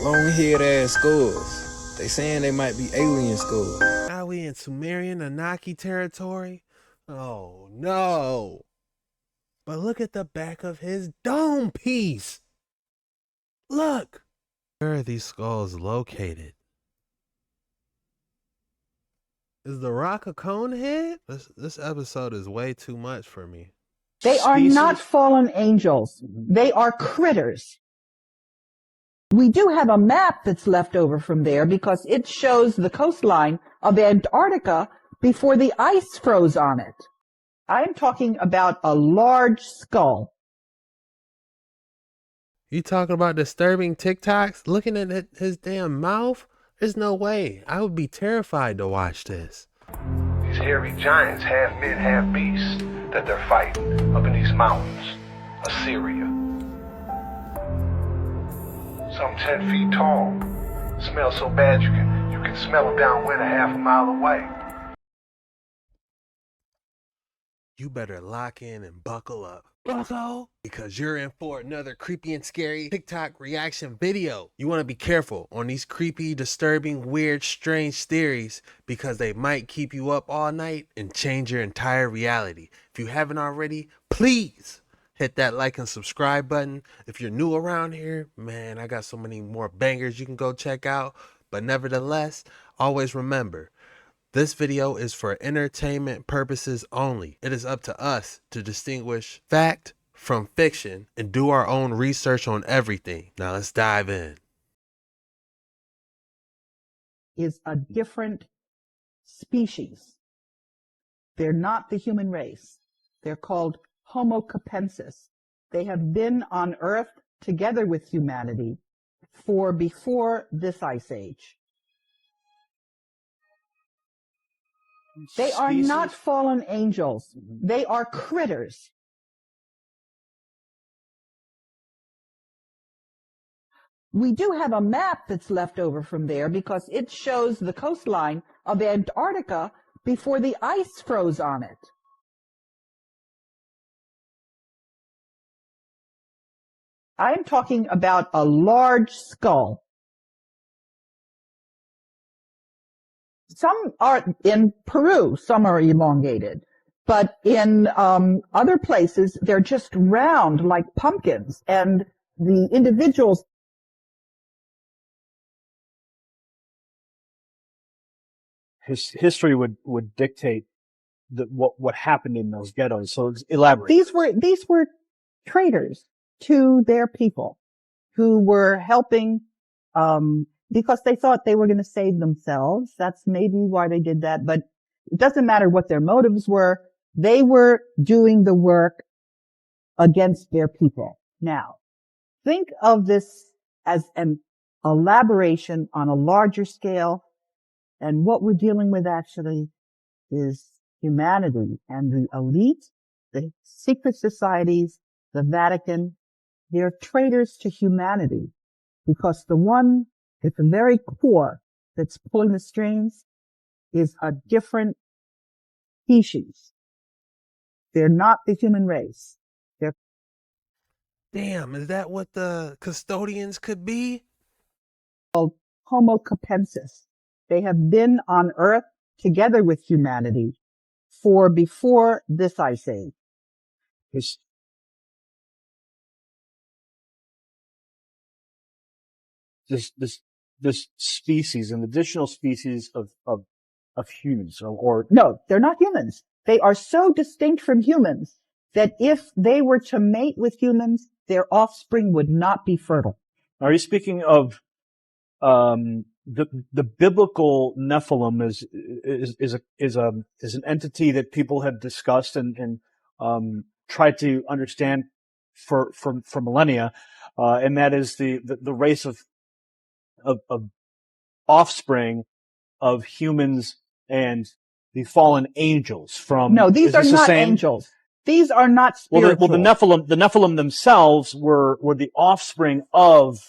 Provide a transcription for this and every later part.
Long-haired ass skulls. They saying they might be alien skulls. Are we in Sumerian Anunnaki territory? Oh no. But look at the back of his dome piece. Look. Where are these skulls located? Is the rock a cone head? This episode is way too much for me. They are not fallen angels. They are critters. We do have a map that's left over from there because it shows the coastline of Antarctica before the ice froze on it. I am talking about a large skull. You talking about disturbing TikToks? Looking at his damn mouth? There's no way. I would be terrified to watch this. These hairy giants, half men, half beasts, that they're fighting up in these mountains, Assyria. Some 10 feet tall. Smell so bad you can smell them downwind a half a mile away. You better lock in and buckle up. Buckle! Because you're in for another creepy and scary TikTok reaction video. You want to be careful on these creepy, disturbing, weird, strange theories because they might keep you up all night and change your entire reality. If you haven't already, please hit that like and subscribe button. If you're new around here, man, I got so many more bangers you can go check out. But nevertheless, always remember, this video is for entertainment purposes only. It is up to us to distinguish fact from fiction and do our own research on everything. Now let's dive in. Is a different species. They're not the human race. They're called Homo capensis. They have been on Earth together with humanity for before this ice age. They are not fallen angels. They are critters. We do have a map that's left over from there because it shows the coastline of Antarctica before the ice froze on it. I am talking about a large skull. Some are in Peru, some are elongated, but in other places, they're just round like pumpkins, and the individuals. History would dictate what happened in those ghettos. So elaborate. These were traitors to their people who were helping because they thought they were going to save themselves. That's maybe why they did that, but it doesn't matter what their motives were. They were doing the work against their people. Now, think of this as an elaboration on a larger scale, and what we're dealing with actually is humanity and the elite, the secret societies, the Vatican. They're traitors to humanity because the one at the very core that's pulling the strings is a different species. They're not the human race. They're Damn, is that what the custodians could be? called Homo capensis. They have been on Earth together with humanity for before this ice age. This species, an additional species of humans, or No, they're not humans. They are so distinct from humans that if they were to mate with humans, their offspring would not be fertile. are you speaking of the biblical Nephilim is an entity that people have discussed and tried to understand for millennia, and that is the race of offspring of humans and the fallen angels from. No, these are not angels. These are not spiritual. Well, the Nephilim themselves were the offspring of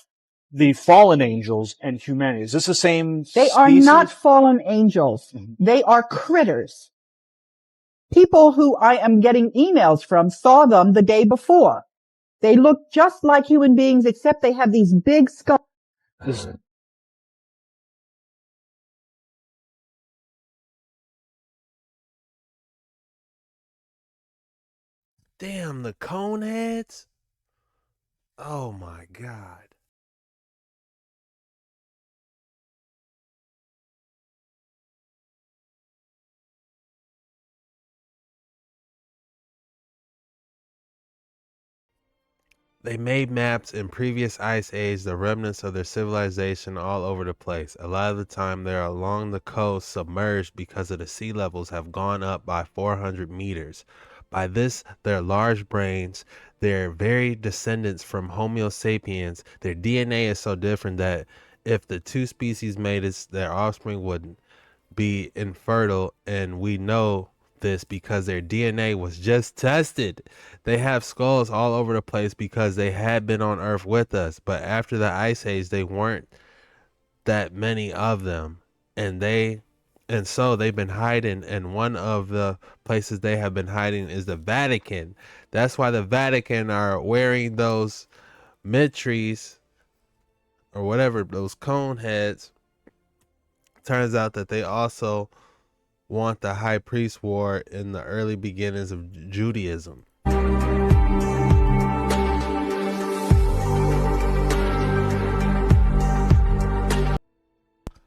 the fallen angels and humanity. Is this the same They species? are not fallen angels. They are critters. People who I am getting emails from saw them the day before. They look just like human beings, except they have these big skulls. This Damn, the cone heads? Oh my God. They made maps in previous ice age, the remnants of their civilization all over the place. A lot of the time they're along the coast submerged because of the sea levels have gone up by 400 meters. By this, their large brains, their very descendants from Homo sapiens, their DNA is so different that if the two species mated, their offspring would be infertile, and we know this because their DNA was just tested. They have skulls all over the place because they had been on Earth with us, but after the Ice Age, they weren't that many of them, and so they've been hiding. And one of the places they have been hiding is the Vatican. That's why the Vatican are wearing those mitries or whatever, those cone heads. Turns out that they also want the high priest wore in the early beginnings of Judaism.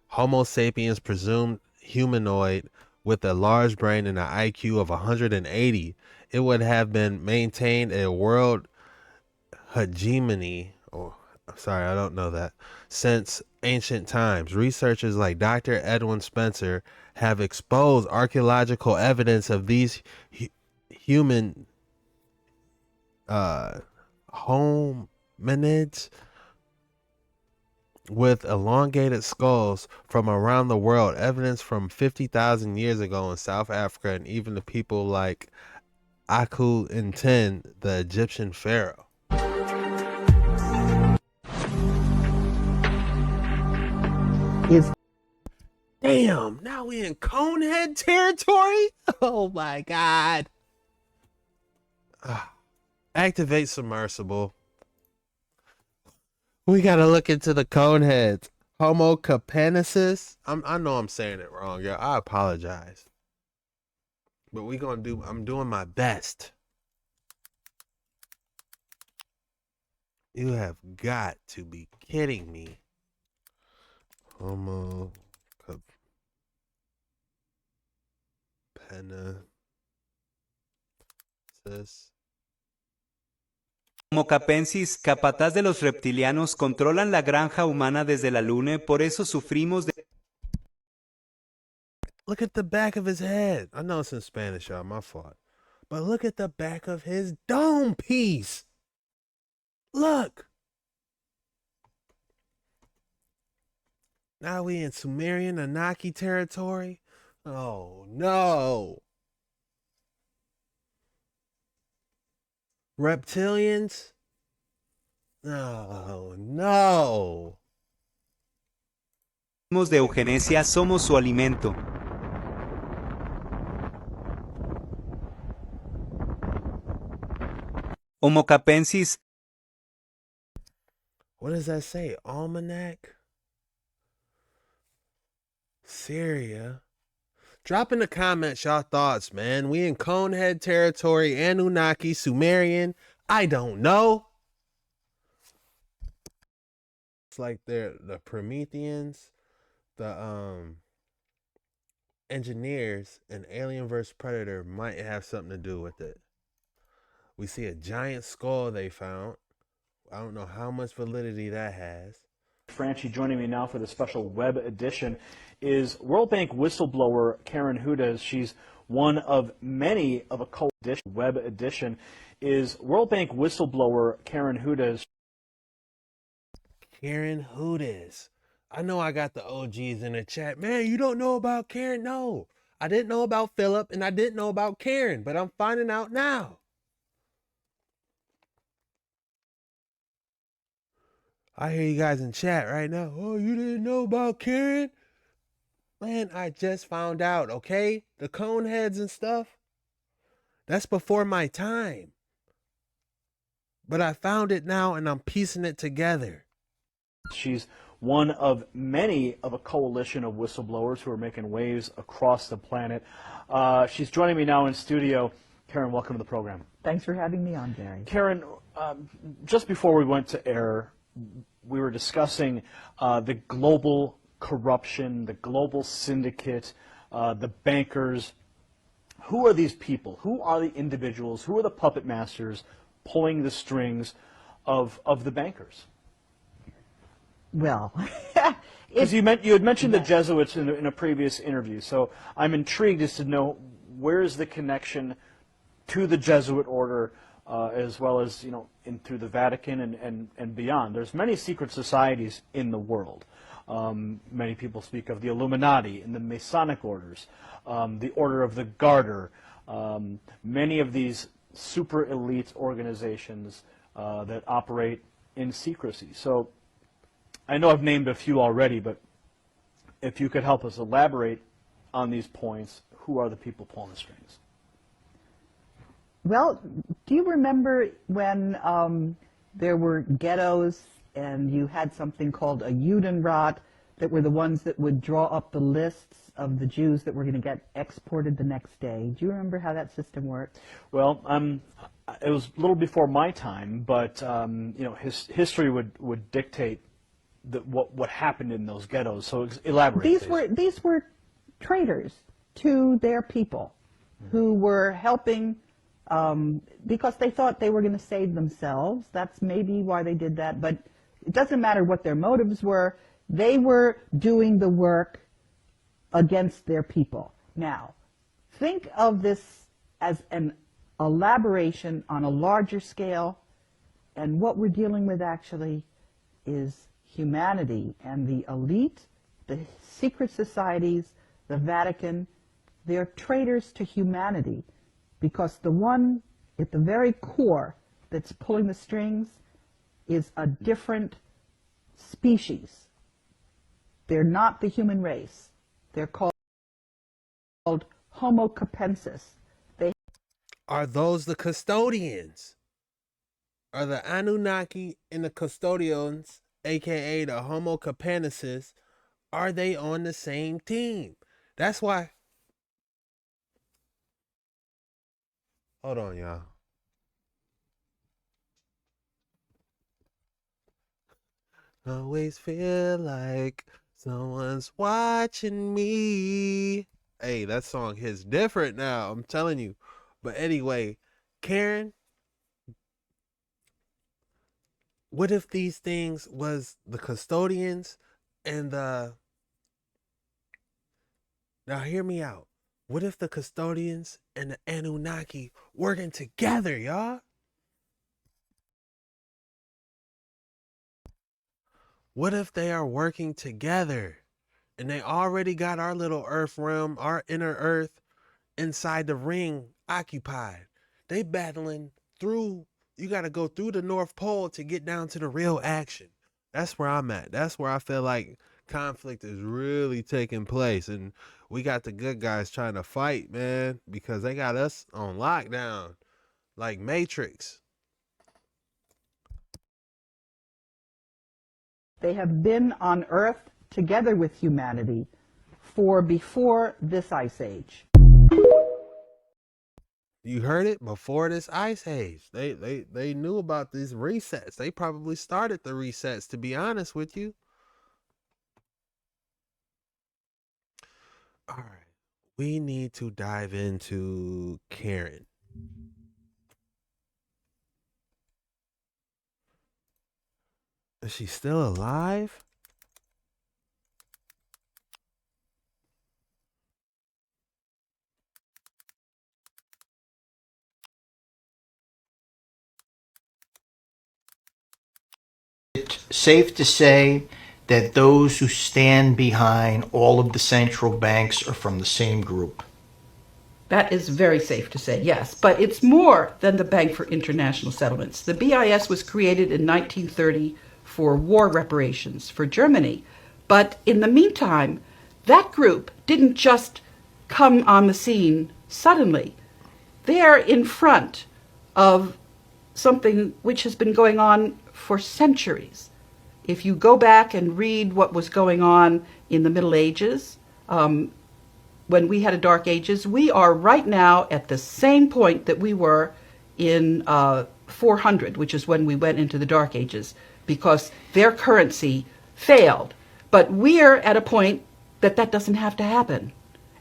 Homo sapiens presumed humanoid with a large brain and an IQ of 180. It would have been maintained a world hegemony, sorry, I don't know that, since ancient times. Researchers like Dr. Edwin Spencer have exposed archaeological evidence of these human hominids with elongated skulls from around the world, evidence from 50,000 years ago in South Africa, and even the people like Akhenaten, the Egyptian pharaoh. Is Damn, now we in Conehead territory? Oh my God. Activate submersible. We gotta look into the Coneheads. Homo capensis. I know I'm saying it wrong, yo. I apologize. But I'm doing my best. You have got to be kidding me. Homo capensis. Homo capensis, capataz de los reptilianos, controlan la granja humana desde la luna, por eso sufrimos de... Look at the back of his head. I know it's in Spanish, y'all, my fault. But look at the back of his dome piece. Look. Now we in Sumerian Anunnaki territory. Oh no. Reptilians? Oh no. de eugenesia, somos su alimento. Homo capensis. What does that say? Almanac? Syria? Drop in the comments y'all thoughts, man. We in Conehead territory, Anunnaki, Sumerian. I don't know. It's like they're the Prometheans, the engineers, and Alien vs Predator might have something to do with it. We see a giant skull they found. I don't know how much validity that has. Franchi joining me now for the special web edition is World Bank whistleblower Karen Hudes. She's one of many of a coalition. Web edition is World Bank whistleblower Karen Hudes. Karen Hudes. I know I got the OGs in the chat. Man, you don't know about Karen? No. I didn't know about Philip and I didn't know about Karen, but I'm finding out now. I hear you guys in chat right now. Oh, you didn't know about Karen? Man, I just found out, okay? The cone heads and stuff. That's before my time. But I found it now and I'm piecing it together. She's one of many of a coalition of whistleblowers who are making waves across the planet. She's joining me now in studio. Karen, welcome to the program. Thanks for having me on, Gary. Karen, just before we went to air, we were discussing the global corruption, the global syndicate, the bankers. Who are these people? Who are the individuals? Who are the puppet masters pulling the strings of the bankers? Well, because you had mentioned the Jesuits in a previous interview, so I'm intrigued as to know where is the connection to the Jesuit order, as well as through the Vatican and beyond. There's many secret societies in the world. Many people speak of the Illuminati and the Masonic orders, the Order of the Garter, many of these super elite organizations that operate in secrecy. So I know I've named a few already, but if you could help us elaborate on these points, who are the people pulling the strings? well, do you remember when there were ghettos and you had something called a Judenrat that were the ones that would draw up the lists of the Jews that were going to get exported the next day? Do you remember how that system worked? Well, it was a little before my time, but history would dictate what happened in those ghettos. So elaborate. These were traitors to their people who were helping because they thought they were going to save themselves. That's maybe why they did that, but it doesn't matter what their motives were. They were doing the work against their people. Now, think of this as an elaboration on a larger scale, and what we're dealing with actually is humanity and the elite, the secret societies, the Vatican. They're traitors to humanity, because the one at the very core that's pulling the strings is a different species. They're not the human race. They're called Homo capensis. Are those the custodians? Are the Anunnaki and the custodians, aka the Homo capensis, are they on the same team? That's why. Hold on, y'all. Always feel like someone's watching me. Hey, that song hits different now, I'm telling you. But anyway, Karen, what if these things was the custodians and the... Now hear me out. What if the custodians and the Anunnaki working together, y'all? What if they are working together and they already got our little earth realm, our inner earth, inside the ring occupied? They battling through, you got to go through the North Pole to get down to the real action. That's where I'm at. That's where I feel like conflict is really taking place. And we got the good guys trying to fight, man, because they got us on lockdown like Matrix. They have been on Earth together with humanity for before this ice age. You heard it, before this ice age. They knew about these resets. They probably started the resets, to be honest with you. All right. We need to dive into Karen. Is she still alive? It's safe to say that those who stand behind all of the central banks are from the same group. That is very safe to say, yes. But it's more than the Bank for International Settlements. The BIS was created in 1930 for war reparations for Germany. But in the meantime, that group didn't just come on the scene suddenly. They're in front of something which has been going on for centuries. if you go back and read what was going on in the Middle Ages, when we had a Dark Ages, we are right now at the same point that we were in 400, which is when we went into the Dark Ages, because their currency failed. But we're at a point that that doesn't have to happen.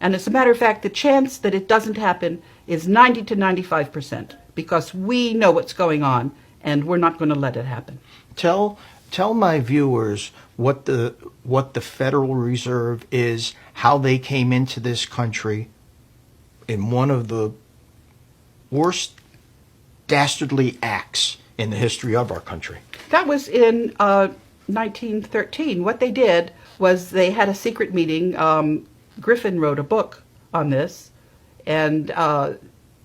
And as a matter of fact, the chance that it doesn't happen is 90 to 95%, because we know what's going on and we're not going to let it happen. Tell my viewers what the Federal Reserve is, how they came into this country in one of the worst dastardly acts in the history of our country. That was in 1913. What they did was they had a secret meeting. Griffin wrote a book on this, and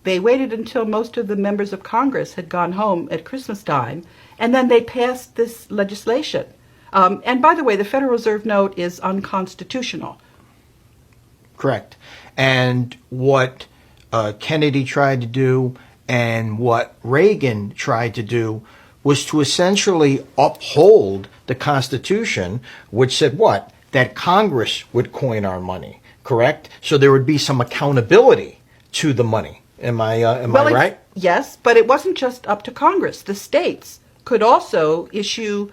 they waited until most of the members of Congress had gone home at Christmas time, and then they passed this legislation. And by the way, the Federal Reserve note is unconstitutional. Correct. And what Kennedy tried to do and what Reagan tried to do was to essentially uphold the Constitution, which said what? That Congress would coin our money, correct? So there would be some accountability to the money. Am I right? Yes, but it wasn't just up to Congress. The states could also issue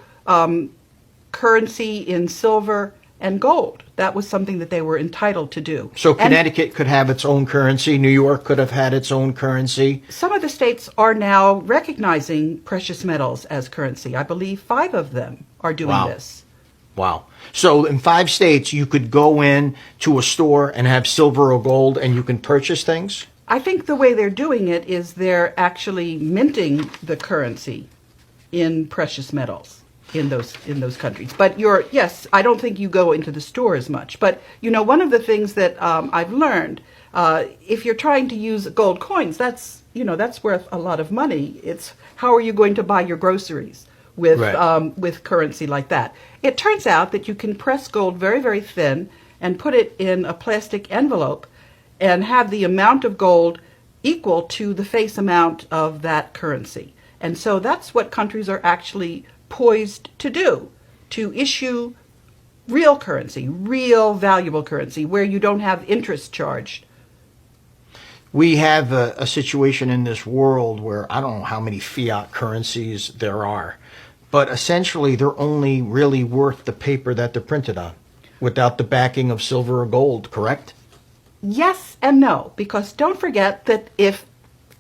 currency in silver and gold. That was something that they were entitled to do. So Connecticut could have its own currency. New York could have had its own currency. Some of the states are now recognizing precious metals as currency. I believe 5 of them are doing this. Wow. So in 5 states, you could go in to a store and have silver or gold and you can purchase things? I think the way they're doing it is they're actually minting the currency in precious metals in those countries. But yes, I don't think you go into the store as much. But one of the things that I've learned, if you're trying to use gold coins, that's worth a lot of money. It's how are you going to buy your groceries with currency like that? It turns out that you can press gold very, very thin and put it in a plastic envelope and have the amount of gold equal to the face amount of that currency. And so that's what countries are actually poised to do, to issue real currency, real valuable currency, where you don't have interest charged. We have a situation in this world where I don't know how many fiat currencies there are, but essentially they're only really worth the paper that they're printed on, without the backing of silver or gold, correct? Yes and no, because don't forget that if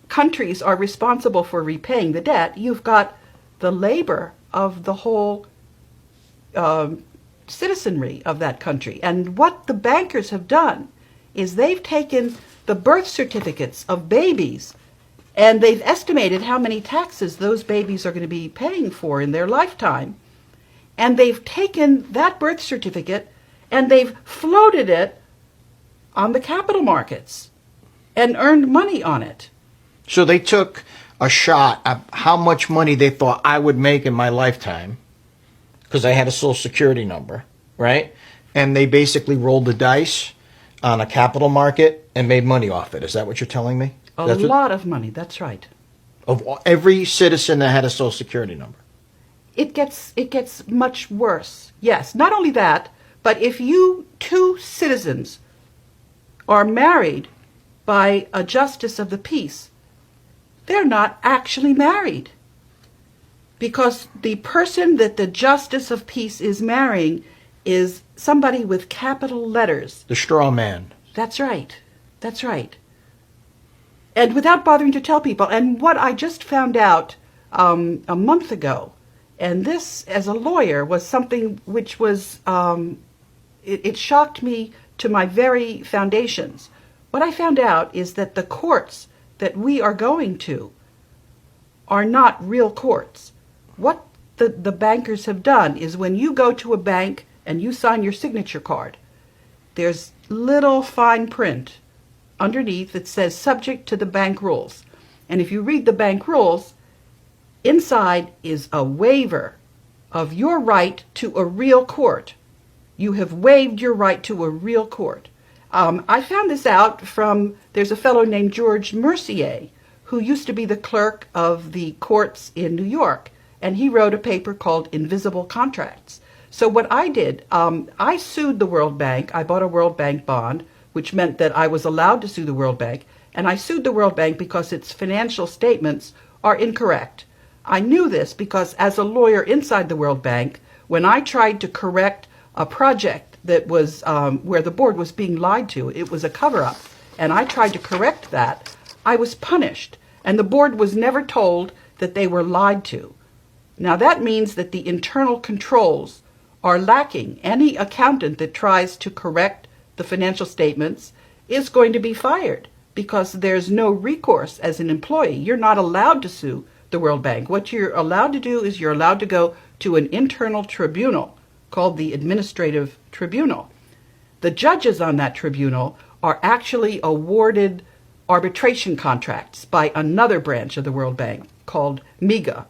countries are responsible for repaying the debt, you've got the labor of the whole citizenry of that country. And what the bankers have done is they've taken the birth certificates of babies and they've estimated how many taxes those babies are going to be paying for in their lifetime. And they've taken that birth certificate and they've floated it on the capital markets and earned money on it. So they took a shot at how much money they thought I would make in my lifetime because I had a Social Security number, right? And they basically rolled the dice on a capital market and made money off it. Is that what you're telling me? A lot of money, that's right. Of every citizen that had a Social Security number. It gets much worse. Yes, not only that, but if you 2 citizens are married by a justice of the peace, they're not actually married. Because the person that the justice of peace is marrying is somebody with capital letters. The straw man. That's right. That's right. And without bothering to tell people, and what I just found out a month ago, and this, as a lawyer, was something which was, it shocked me to my very foundations. What I found out is that the courts that we are going to are not real courts. What the bankers have done is when you go to a bank and you sign your signature card, there's little fine print underneath that says subject to the bank rules. And if you read the bank rules, inside is a waiver of your right to a real court. You have waived your right to a real court. I found this out from, there's a fellow named George Mercier, who used to be the clerk of the courts in New York. and he wrote a paper called Invisible Contracts. So what I did, I sued the World Bank. I bought a World Bank bond, which meant that I was allowed to sue the World Bank. And I sued the World Bank because its financial statements are incorrect. I knew this because as a lawyer inside the World Bank, when I tried to correct a project that was where the board was being lied to, it was a cover-up, and I tried to correct that, I was punished. And the board was never told that they were lied to. Now that means that the internal controls are lacking. Any accountant that tries to correct the financial statements is going to be fired because there's no recourse as an employee. You're not allowed to sue the World Bank. What you're allowed to do is you're allowed to go to an internal tribunal called the Administrative Tribunal. The judges on that tribunal are actually awarded arbitration contracts by another branch of the World Bank called MIGA,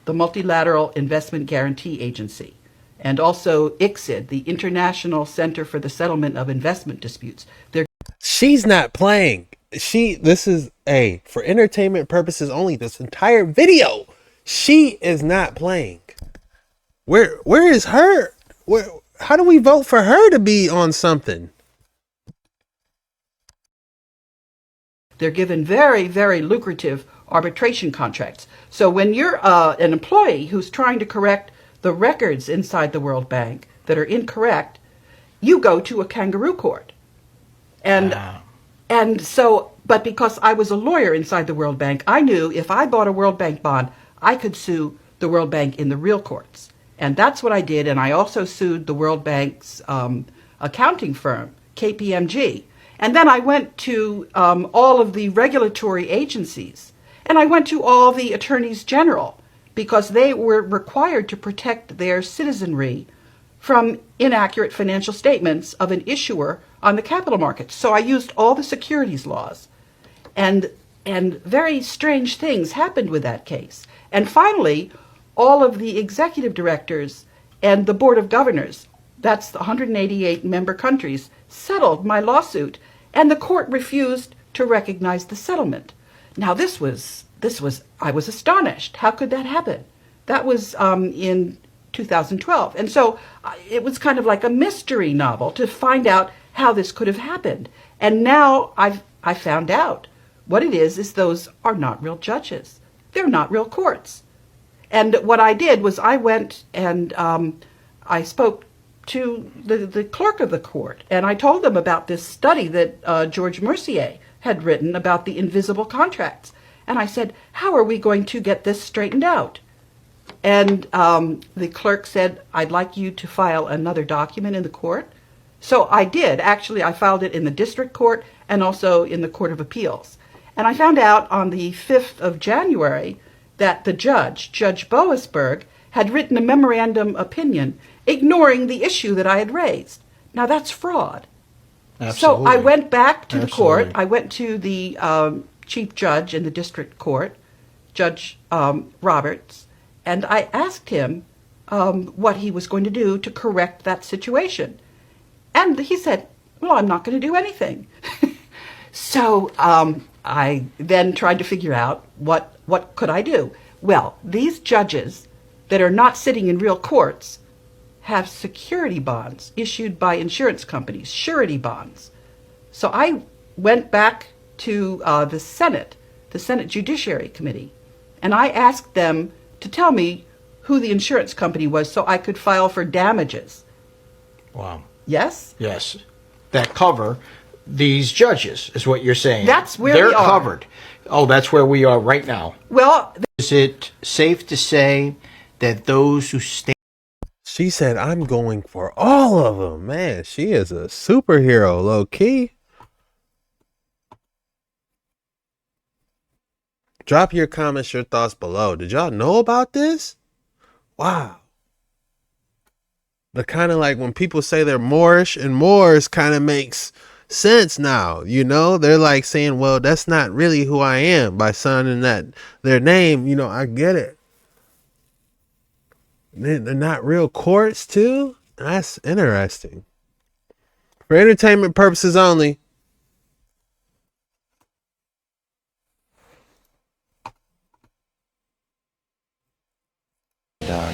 the Multilateral Investment Guarantee Agency, and also ICSID, the International Center for the Settlement of Investment Disputes. She's not playing. This is for entertainment purposes only. This entire video, she is not playing. Where is her? How do we vote for her to be on something? They're given very, very lucrative arbitration contracts. So when you're an employee who's trying to correct the records inside the World Bank that are incorrect, you go to a kangaroo court. And so, but because I was a lawyer inside the World Bank, I knew if I bought a World Bank bond, I could sue the World Bank in the real courts. And that's what I did. And I also sued the World Bank's accounting firm, KPMG. And then I went to all of the regulatory agencies. And I went to all the attorneys general because they were required to protect their citizenry from inaccurate financial statements of an issuer on the capital markets. So I used all the securities laws. And very strange things happened with that case. And finally, all of the executive directors and the board of governors, that's the 188 member countries, settled my lawsuit, and the court refused to recognize the settlement. Now I was astonished. How could that happen? That was in 2012. And so it was kind of like a mystery novel to find out how this could have happened. And now I found out what it is those are not real judges. They're not real courts. And what I did was I went and I spoke to the clerk of the court, and I told them about this study that George Mercier had written about the invisible contracts. And I said, how are we going to get this straightened out? And the clerk said, I'd like you to file another document in the court. So I did. Actually, I filed it in the district court and also in the Court of Appeals. And I found out on the 5th of January that the Judge Boasberg, had written a memorandum opinion ignoring the issue that I had raised. Now that's fraud. Absolutely. So I went back to the court. I went to the chief judge in the district court, Judge Roberts, and I asked him what he was going to do to correct that situation. And he said, well, I'm not going to do anything. So I then tried to figure out what could I do. Well, these judges that are not sitting in real courts have security bonds issued by insurance companies, surety bonds. So I went back to the Senate Judiciary Committee, and I asked them to tell me who the insurance company was so I could file for damages. Wow. Yes? Yes. That cover these judges, is what you're saying. That's where they're we are. covered. Oh, that's where we are right now. Well, Is it safe to say that those who stand... She said, I'm going for all of them. Man, she is a superhero, low key. Drop your comments, your thoughts below. Did y'all know about this? Wow. But kind of like when people say they're Moorish, and Moors kind of makes sense now, you know? They're like saying, well, that's not really who I am by signing that their name. You know, I get it. They're not real courts too? That's interesting. For entertainment purposes only.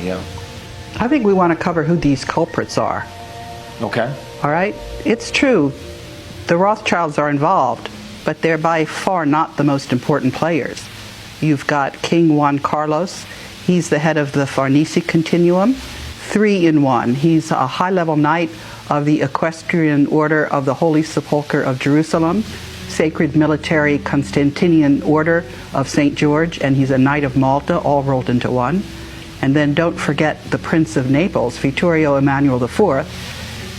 yeah. I think we want to cover who these culprits are. Okay. All right? It's true, the Rothschilds are involved, but they're by far not the most important players. You've got King Juan Carlos. He's the head of the Farnese Continuum, 3 in 1. He's a high-level knight of the Equestrian Order of the Holy Sepulchre of Jerusalem, Sacred Military Constantinian Order of St. George, and he's a Knight of Malta, all rolled into one. And then don't forget the Prince of Naples, Vittorio Emanuele IV.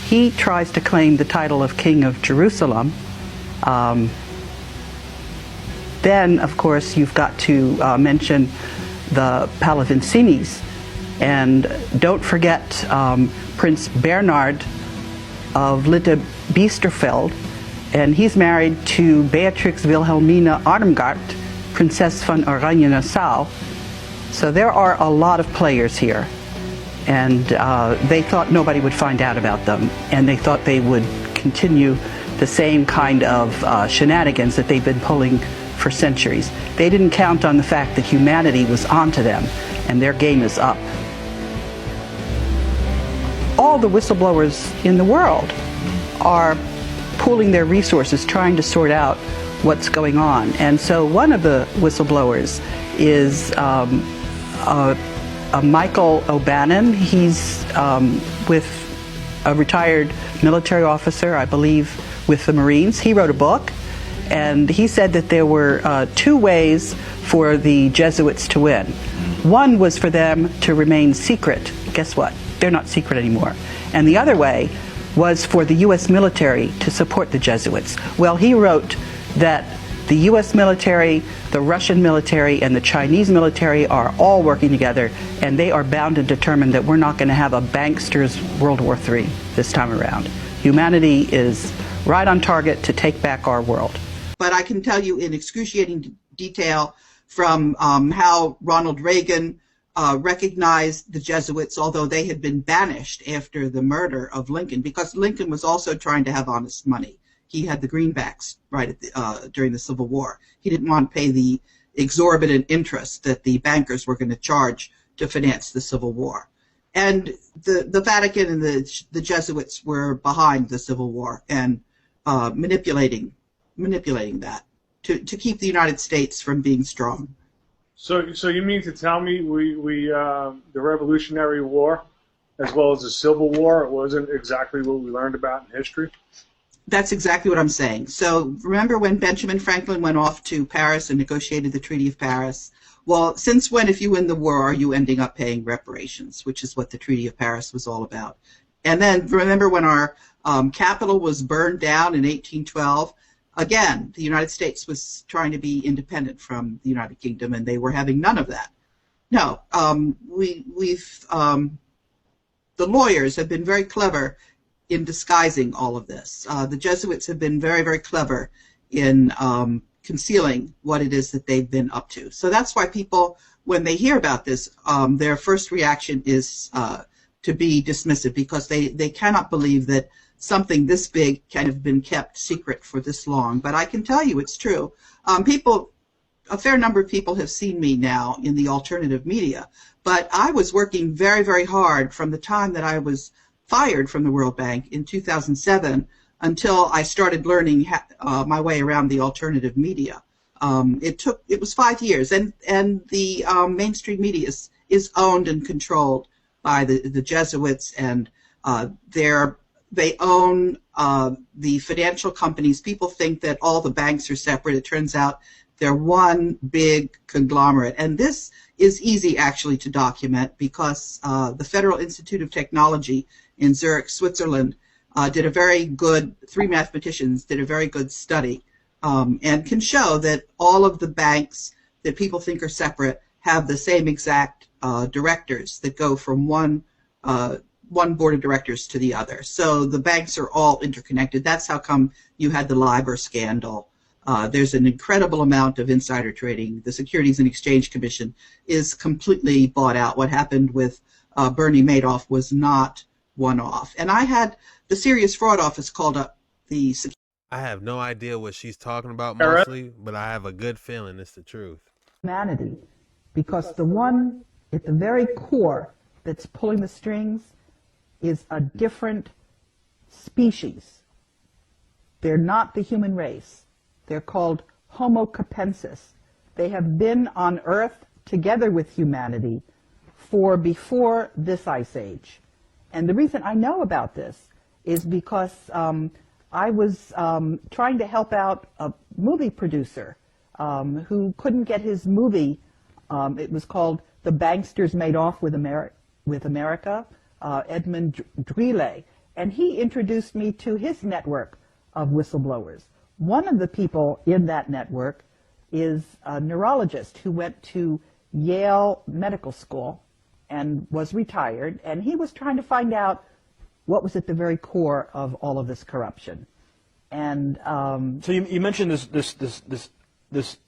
He tries to claim the title of King of Jerusalem. Then, of course, you've got to mention the Pallavicinis. And don't forget Prince Bernard of Lippe-Biesterfeld. And he's married to Beatrix Wilhelmina Armgard, Princess von Oranien-Nassau. So there are a lot of players here. And they thought nobody would find out about them. And they thought they would continue the same kind of shenanigans that they've been pulling for centuries. They didn't count on the fact that humanity was onto them, and their game is up. All the whistleblowers in the world are pooling their resources, trying to sort out what's going on. And so one of the whistleblowers is Michael O'Bannon. He's with a retired military officer, I believe, with the Marines. He wrote a book, and he said that there were 2 ways for the Jesuits to win. One was for them to remain secret. Guess what? They're not secret anymore. And the other way was for the U.S. military to support the Jesuits. Well, he wrote that the U.S. military, the Russian military, and the Chinese military are all working together, and they are bound and determined that we're not going to have a bankster's World War III this time around. Humanity is right on target to take back our world. But I can tell you in excruciating detail from how Ronald Reagan recognized the Jesuits, although they had been banished after the murder of Lincoln, because Lincoln was also trying to have honest money. He had the greenbacks right at during the Civil War. He didn't want to pay the exorbitant interest that the bankers were going to charge to finance the Civil War. And the Vatican and the Jesuits were behind the Civil War and manipulating that to keep the United States from being strong. So you mean to tell me the Revolutionary War, as well as the Civil War, it wasn't exactly what we learned about in history? That's exactly what I'm saying. So remember when Benjamin Franklin went off to Paris and negotiated the Treaty of Paris? Well, since when, if you win the war, are you ending up paying reparations, which is what the Treaty of Paris was all about? And then remember when our capital was burned down in 1812? Again, the United States was trying to be independent from the United Kingdom, and they were having none of that. No, the lawyers have been very clever in disguising all of this. The Jesuits have been very, very clever in concealing what it is that they've been up to. So that's why people, when they hear about this, their first reaction is to be dismissive, because they cannot believe that something this big can have been kept secret for this long. But I can tell you it's true. A fair number of people have seen me now in the alternative media, but I was working very, very hard from the time that I was fired from the World Bank in 2007 until I started learning my way around the alternative media. It was 5 years, and the mainstream media is owned and controlled by the Jesuits, and they own the financial companies. People think that all the banks are separate. It turns out they're one big conglomerate, and this is easy actually to document, because the Federal Institute of Technology in Zurich, Switzerland, three mathematicians did a very good study and can show that all of the banks that people think are separate have the same exact directors that go from one board of directors to the other. So the banks are all interconnected. That's how come you had the LIBOR scandal. There's an incredible amount of insider trading. The Securities and Exchange Commission is completely bought out. What happened with Bernie Madoff was not one-off. And I had the Serious Fraud Office called up the... I have no idea what she's talking about mostly, but I have a good feeling it's the truth. Humanity, because the one at the very core that's pulling the strings is a different species. They're not the human race. They're called Homo capensis. They have been on Earth together with humanity for before this ice age. And the reason I know about this is because I was trying to help out a movie producer who couldn't get his movie. It was called The Banksters Made Off with America, Edmund Drille. And he introduced me to his network of whistleblowers. One of the people in that network is a neurologist who went to Yale Medical School and was retired, and he was trying to find out what was at the very core of all of this corruption. And so you mentioned this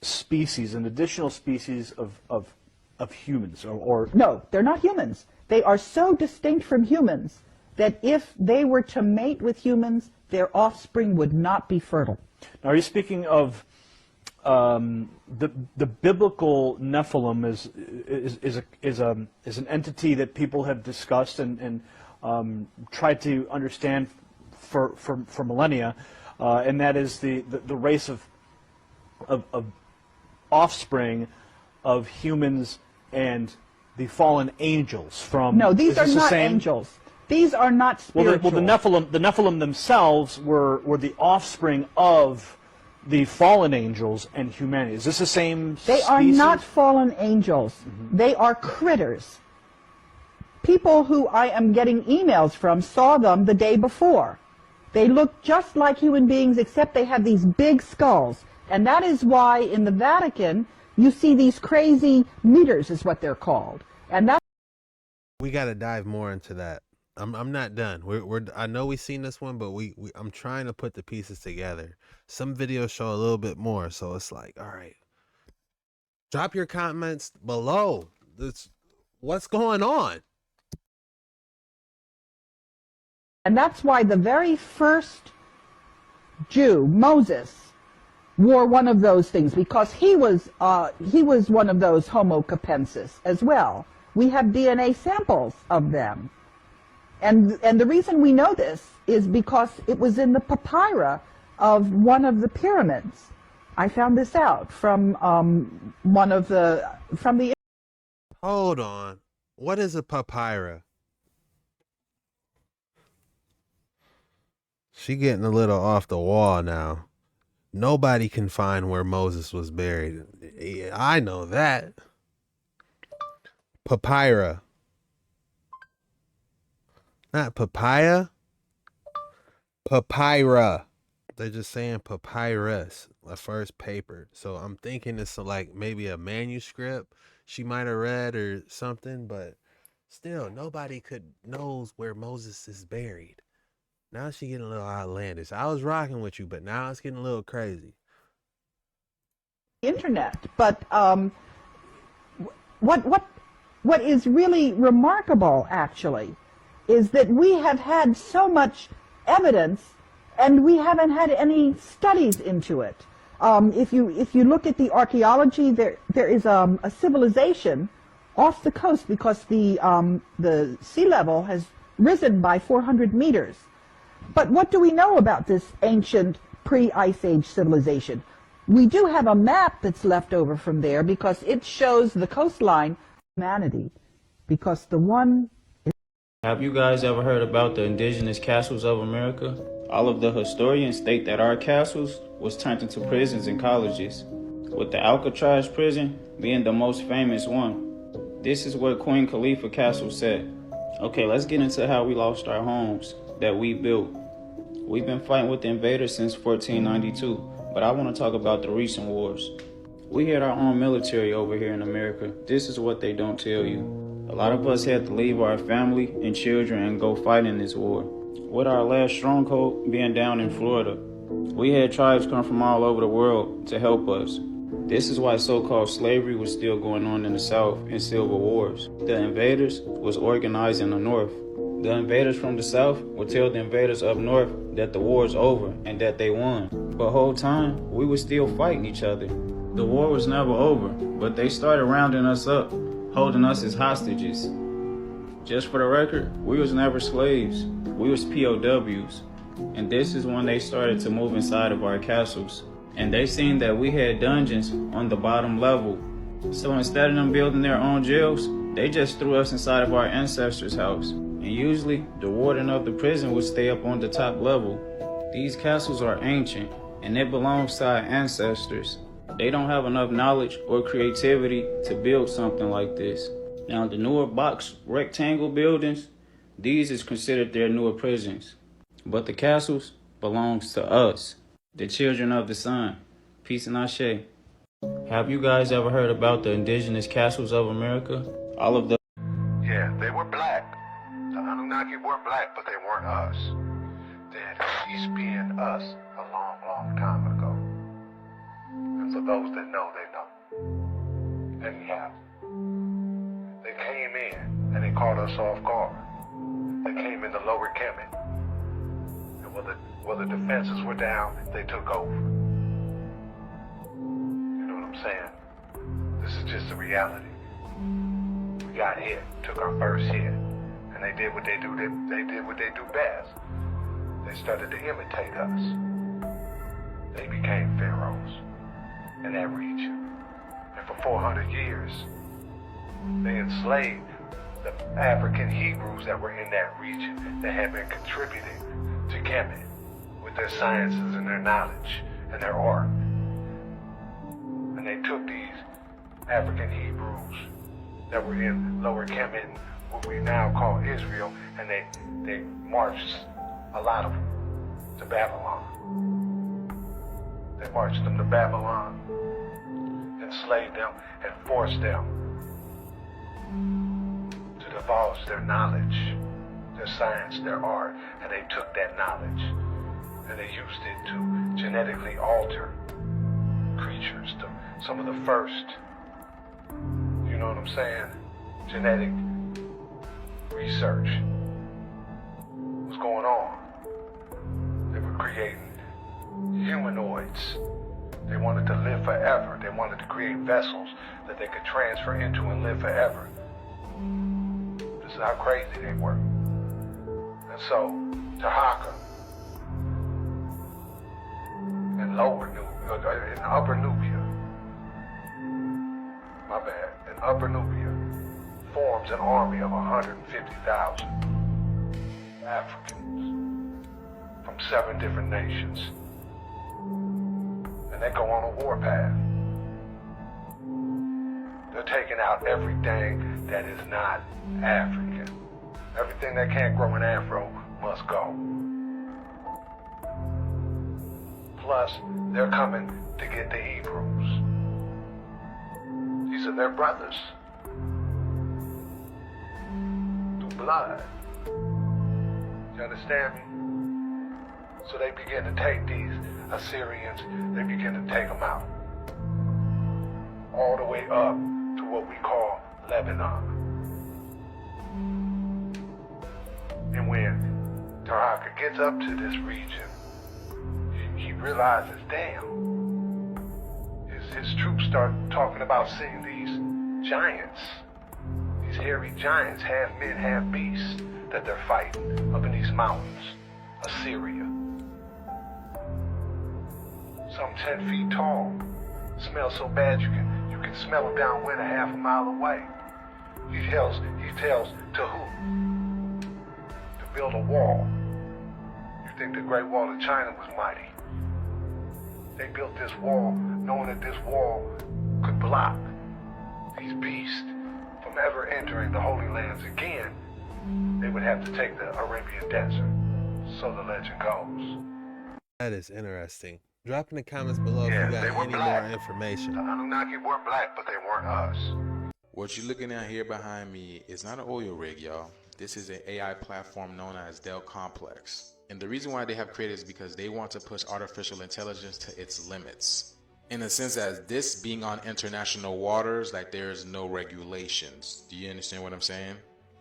species, an additional species of humans, or no, they're not humans. They are so distinct from humans that if they were to mate with humans, their offspring would not be fertile. Now, are you speaking of the biblical Nephilim is an entity that people have discussed and tried to understand for millennia, and that is the race of offspring of humans and the fallen angels from. No, these are not angels. These are not spiritual. Well, the Nephilim themselves were the offspring of the fallen angels and humanity. Is this the same species? They are not fallen angels. Mm-hmm. They are critters. People who I am getting emails from saw them the day before. They look just like human beings, except they have these big skulls. And that is why in the Vatican you see these crazy meters, is what they're called. And that's. We got to dive more into that. I'm not done. I know we've seen this one, but I'm trying to put the pieces together. Some videos show a little bit more, so it's like, all right. Drop your comments below. What's going on? And that's why the very first Jew, Moses, wore one of those things, because he was one of those Homo capensis as well. We have DNA samples of them. And the reason we know this is because it was in the papyri of one of the pyramids. I found this out from the. Hold on. What is a papyri? She getting a little off the wall now. Nobody can find where Moses was buried. I know that. Papyri. Not papaya. Papyra. They're just saying papyrus, the first paper. So I'm thinking it's like maybe a manuscript she might have read or something, but still nobody knows where Moses is buried. Now she getting a little outlandish. I was rocking with you, but now it's getting a little crazy. Internet, but what is really remarkable, actually, is that we have had so much evidence, and we haven't had any studies into it. If you look at the archaeology, there is a civilization off the coast because the sea level has risen by 400 meters. But what do we know about this ancient pre-Ice Age civilization? We do have a map that's left over from there because it shows the coastline of humanity. Because the one... Have you guys ever heard about the indigenous castles of America? All of the historians state that our castles was turned into prisons and colleges, with the Alcatraz prison being the most famous one. This is what Queen Khalifa Castle said. Okay, let's get into how we lost our homes that we built. We've been fighting with the invaders since 1492, but I want to talk about the recent wars. We had our own military over here in America. This is what they don't tell you. A lot of us had to leave our family and children and go fight in this war. With our last stronghold being down in Florida, we had tribes come from all over the world to help us. This is why so-called slavery was still going on in the South in civil wars. The invaders was organized in the North. The invaders from the South would tell the invaders up North that the war is over and that they won. But the whole time, we were still fighting each other. The war was never over, but they started rounding us up, holding us as hostages. Just for the record, we was never slaves. We was POWs. And this is when they started to move inside of our castles. And they seen that we had dungeons on the bottom level. So instead of them building their own jails, they just threw us inside of our ancestors' house. And usually, the warden of the prison would stay up on the top level. These castles are ancient, and it belongs to our ancestors. They don't have enough knowledge or creativity to build something like this. Now, the newer box rectangle buildings, these is considered their newer prisons. But the castles belongs to us, the children of the sun. Peace and Ashe. Have you guys ever heard about the indigenous castles of America? All of the... Yeah, they were black. The Anunnaki were black, but they weren't us. They had ceased being us a long, long time ago. And for those that know, they know. Anyhow, they came in and they caught us off guard. They came in the lower Kemet. And while the defenses were down, they took over. You know what I'm saying? This is just the reality. We got hit, took our first hit, and they did what they do. They did what they do best. They started to imitate us. They became pharaohs in that region. And for 400 years, they enslaved the African Hebrews that were in that region that had been contributing to Kemet with their sciences and their knowledge and their art. And they took these African Hebrews that were in Lower Kemet, what we now call Israel, and they marched a lot of them to Babylon. They marched them to Babylon, enslaved them, and forced them to divulge their knowledge, their science, their art, and they took that knowledge and they used it to genetically alter creatures, to some of the first, you know what I'm saying, genetic research was going on. They were creating humanoids. They wanted to live forever. They wanted to create vessels that they could transfer into and live forever. This is how crazy they were. And so, Tahaka in Upper Nubia, my bad, in Upper Nubia, forms an army of 150,000 Africans from 7 different nations. And they go on a warpath. They're taking out everything that is not African. Everything that can't grow an afro must go. Plus, they're coming to get the Hebrews. These are their brothers. Through blood. You understand me? So they begin to take these Assyrians, they begin to take them out. All the way up to what we call Lebanon. And when Taraka gets up to this region, he realizes, damn, his troops start talking about seeing these giants, these hairy giants, half men, half beasts, that they're fighting up in these mountains, Assyria. Some 10 feet tall, smell so bad you can smell them downwind a half a mile away. He tells to who? To build a wall. You think the Great Wall of China was mighty? They built this wall knowing that this wall could block these beasts from ever entering the Holy Lands again. They would have to take the Arabian Desert. So the legend goes. That is interesting. Drop in the comments below if you got any more information. The Anunnaki were black, but they weren't us. What you're looking at here behind me is not an oil rig, y'all. This is an AI platform known as Dell Complex. And the reason why they have created it is because they want to push artificial intelligence to its limits. In the sense that this being on international waters, like there's no regulations. Do you understand what I'm saying?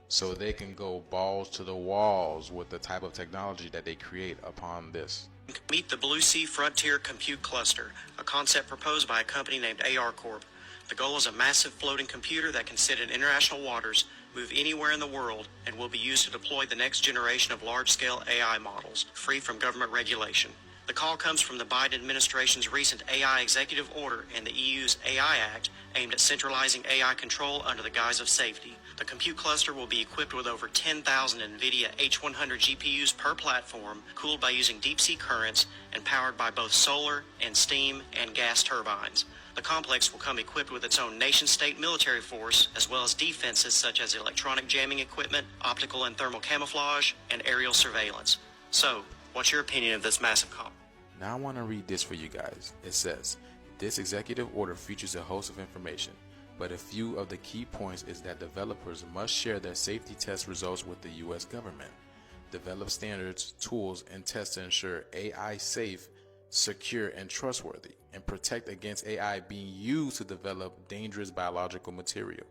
So they can go balls to the walls with the type of technology that they create upon this. Meet the Blue Sea Frontier Compute Cluster, a concept proposed by a company named AR Corp. The goal is a massive floating computer that can sit in international waters, move anywhere in the world, and will be used to deploy the next generation of large-scale AI models, free from government regulation. The call comes from the Biden administration's recent AI executive order and the EU's AI Act, aimed at centralizing AI control under the guise of safety. The compute cluster will be equipped with over 10,000 NVIDIA H100 GPUs per platform, cooled by using deep-sea currents and powered by both solar and steam and gas turbines. The complex will come equipped with its own nation-state military force, as well as defenses such as electronic jamming equipment, optical and thermal camouflage, and aerial surveillance. So, what's your opinion of this massive complex? Now I want to read this for you guys. It says, this executive order features a host of information, but a few of the key points is that developers must share their safety test results with the US government, develop standards, tools, and tests to ensure AI safe, secure, and trustworthy, and protect against AI being used to develop dangerous biological material.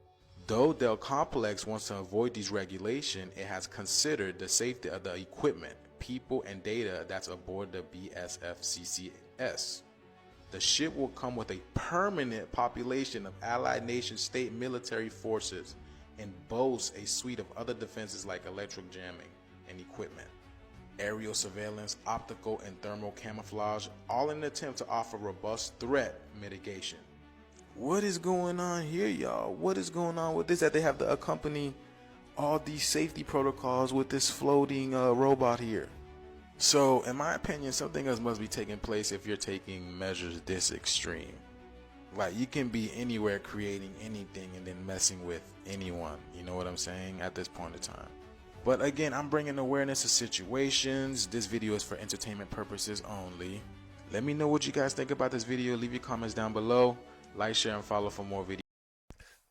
Though Dell Complex wants to avoid these regulations, it has considered the safety of the equipment, people, and data that's aboard the BSFCCS. The ship will come with a permanent population of allied nation state military forces and boasts a suite of other defenses like electric jamming and equipment, aerial surveillance, optical and thermal camouflage, all in an attempt to offer robust threat mitigation. What is going on here, y'all? What is going on with this, that they have to accompany all these safety protocols with this floating robot here? So in my opinion, something else must be taking place if you're taking measures this extreme. Like, you can be anywhere creating anything and then messing with anyone, you know what I'm saying, at this point in time. But again, I'm bringing awareness to situations. This video is for entertainment purposes only. Let me know what you guys think about this video. Leave your comments down below. Like, share, and follow for more videos.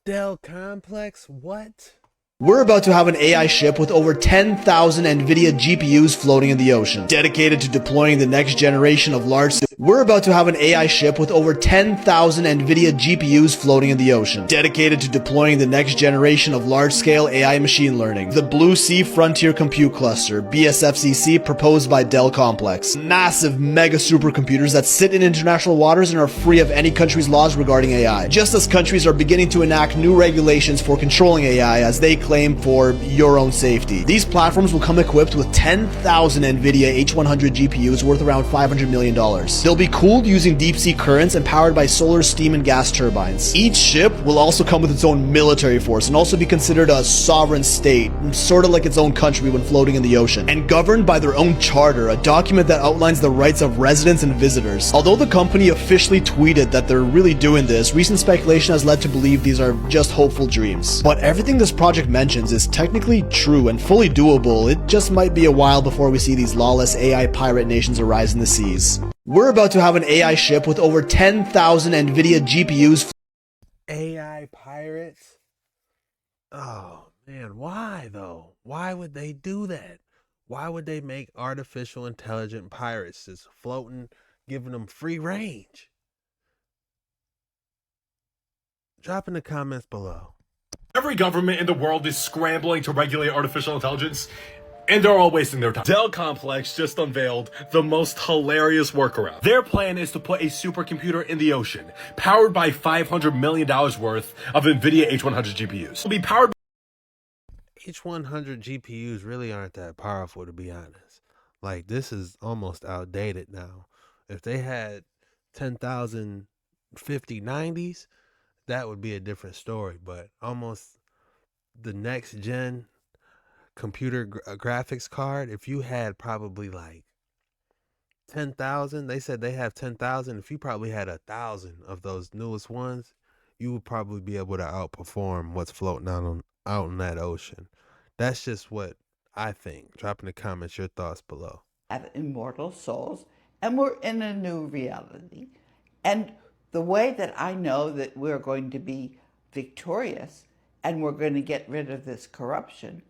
Dell Complex, what? We're about to have an AI ship with over 10,000 NVIDIA GPUs floating in the ocean, dedicated to deploying the next generation of large... We're about to have an AI ship with over 10,000 NVIDIA GPUs floating in the ocean, dedicated to deploying the next generation of large-scale AI machine learning. The Blue Sea Frontier Compute Cluster, BSFCC, proposed by Dell Complex. Massive mega supercomputers that sit in international waters and are free of any country's laws regarding AI. Just as countries are beginning to enact new regulations for controlling AI as they claim for your own safety. These platforms will come equipped with 10,000 NVIDIA H100 GPUs worth around $500 million. They'll be cooled using deep-sea currents and powered by solar, steam, and gas turbines. Each ship will also come with its own military force and also be considered a sovereign state, sort of like its own country when floating in the ocean, and governed by their own charter, a document that outlines the rights of residents and visitors. Although the company officially tweeted that they're really doing this, recent speculation has led to believe these are just hopeful dreams. But everything this project mentions is technically true and fully doable. It just might be a while before we see these lawless AI pirate nations arise in the seas. We're about to have an AI ship with over 10,000 NVIDIA GPUs. AI pirates? Oh, man, why though? Why would they do that? Why would they make artificial intelligent pirates just floating, giving them free range? Drop in the comments below. Every government in the world is scrambling to regulate artificial intelligence, and they're all wasting their time. Dell Complex just unveiled the most hilarious workaround. Their plan is to put a supercomputer in the ocean, powered by $500 million worth of NVIDIA H100 GPUs. It'll be powered by H100 GPUs really aren't that powerful, to be honest. Like, this is almost outdated now. If they had 10,000 5090s, that would be a different story, but almost the next gen computer graphics card, if you had probably like 10,000, they said they have 10,000. If you probably had 1,000 of those newest ones, you would probably be able to outperform what's floating out in that ocean. That's just what I think. Drop in the comments your thoughts below. Have immortal souls, and we're in a new reality. And the way that I know that we're going to be victorious and we're going to get rid of this corruption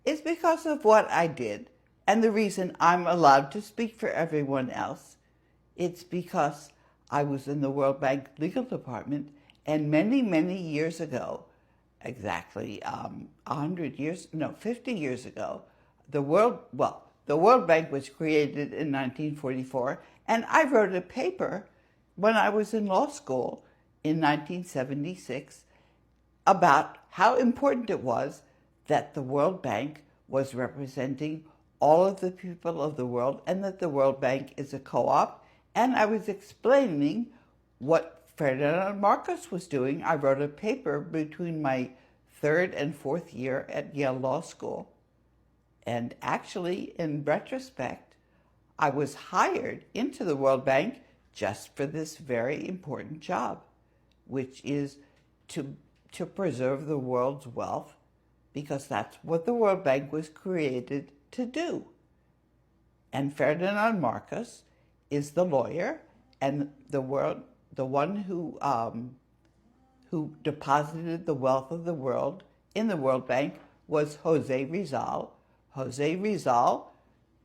is because of what I did. And the reason I'm allowed to speak for everyone else, it's because I was in the World Bank legal department, and many, many years ago, exactly 50 years ago, the World Bank was created in 1944, and I wrote a paper when I was in law school in 1976 about how important it was that the World Bank was representing all of the people of the world and that the World Bank is a co-op. And I was explaining what Ferdinand Marcos was doing. I wrote a paper between my third and fourth year at Yale Law School. And actually, in retrospect, I was hired into the World Bank just for this very important job, which is to preserve the world's wealth, because that's what the World Bank was created to do. And Ferdinand Marcos is the lawyer, and the one who deposited the wealth of the world in the World Bank was Jose Rizal. Jose Rizal,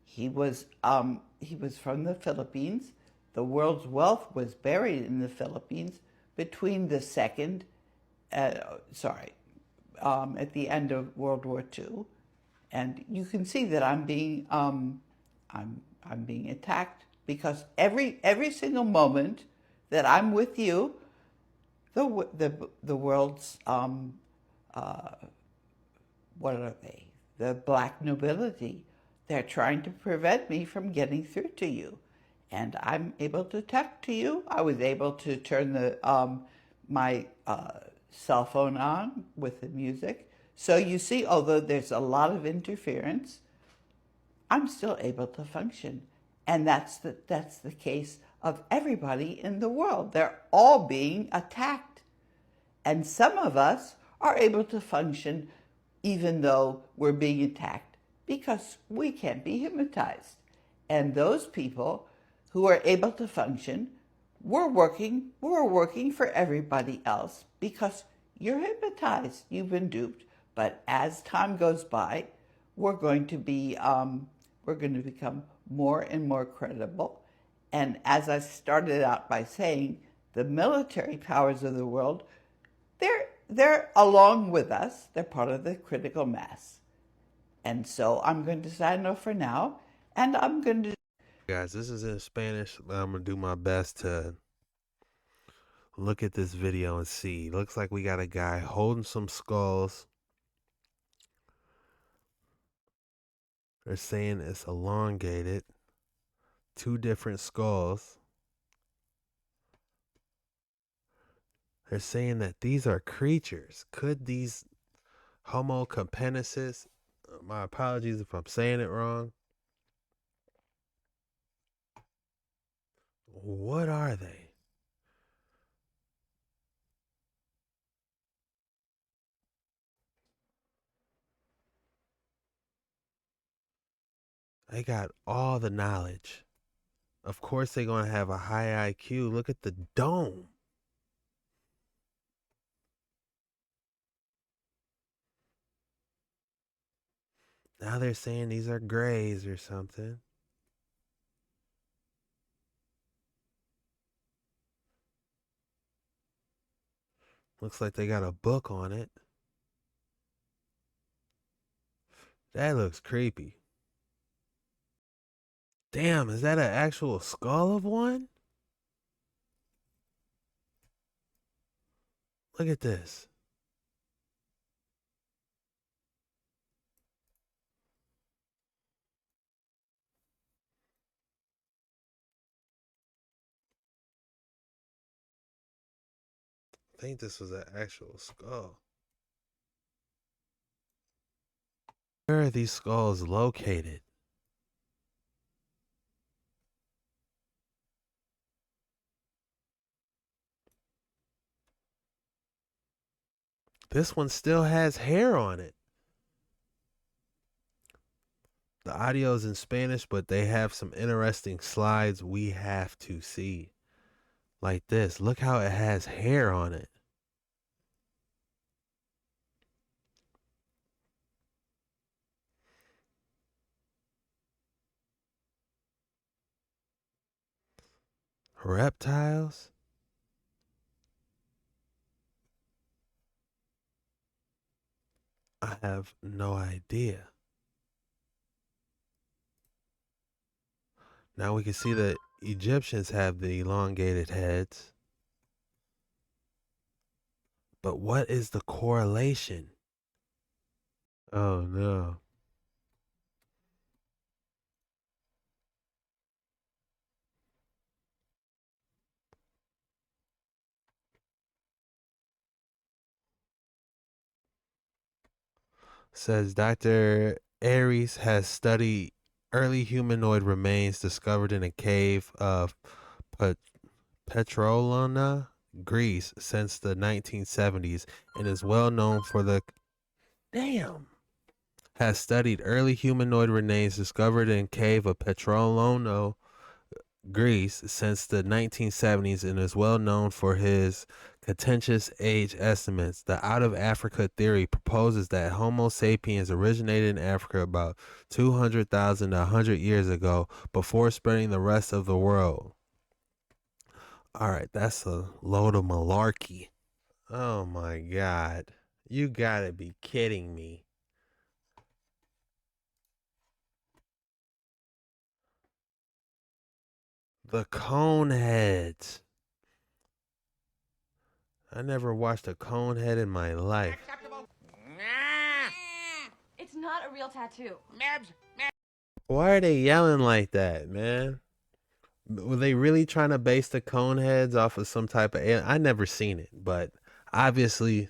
he was from the Philippines. The world's wealth was buried in the Philippines between the at the end of World War II, and you can see that I'm being attacked, because every single moment that I'm with you, the world's what are they? The black nobility. They're trying to prevent me from getting through to you, and I'm able to talk to you. I was able to turn my cell phone on with the music. So you see, although there's a lot of interference, I'm still able to function. And that's the case of everybody in the world. They're all being attacked. And some of us are able to function even though we're being attacked, because we can't be hypnotized. And those people who are able to function, we're working for everybody else, because you're hypnotized, you've been duped. But as time goes by, we're going to become more and more credible. And as I started out by saying, the military powers of the world, they're along with us. They're part of the critical mass. And so I'm going to sign off for now, and I'm going to... Guys, this is in Spanish, but I'm going to do my best to look at this video and see. Looks like we got a guy holding some skulls. They're saying it's elongated. 2 different skulls. They're saying that these are creatures. Could these Homo capensis, my apologies if I'm saying it wrong. What are they? They got all the knowledge. Of course they're going to have a high IQ. Look at the dome. Now they're saying these are grays or something. Looks like they got a book on it. That looks creepy. Damn, is that an actual skull of one? Look at this. I think this was an actual skull. Where are these skulls located? This one still has hair on it. The audio is in Spanish, but they have some interesting slides we have to see. Like this. Look how it has hair on it. Reptiles? I have no idea. Now we can see that Egyptians have the elongated heads. But what is the correlation? Oh no. Says Dr. Aries has studied early humanoid remains discovered in a cave of Pet- Petrolona, Greece since the 1970s and is well known for the has studied early humanoid remains discovered in cave of Petrolona, Greece since the 1970s and is well known for his contentious age estimates. The out of Africa theory proposes that Homo sapiens originated in Africa about 200,000 to 100 years ago before spreading the rest of the world. All right, that's a load of malarkey. Oh my God. You gotta be kidding me. The Coneheads. I never watched a Conehead in my life. It's not a real tattoo. Why are they yelling like that, man? Were they really trying to base the Coneheads off of some type of alien? I never seen it, but obviously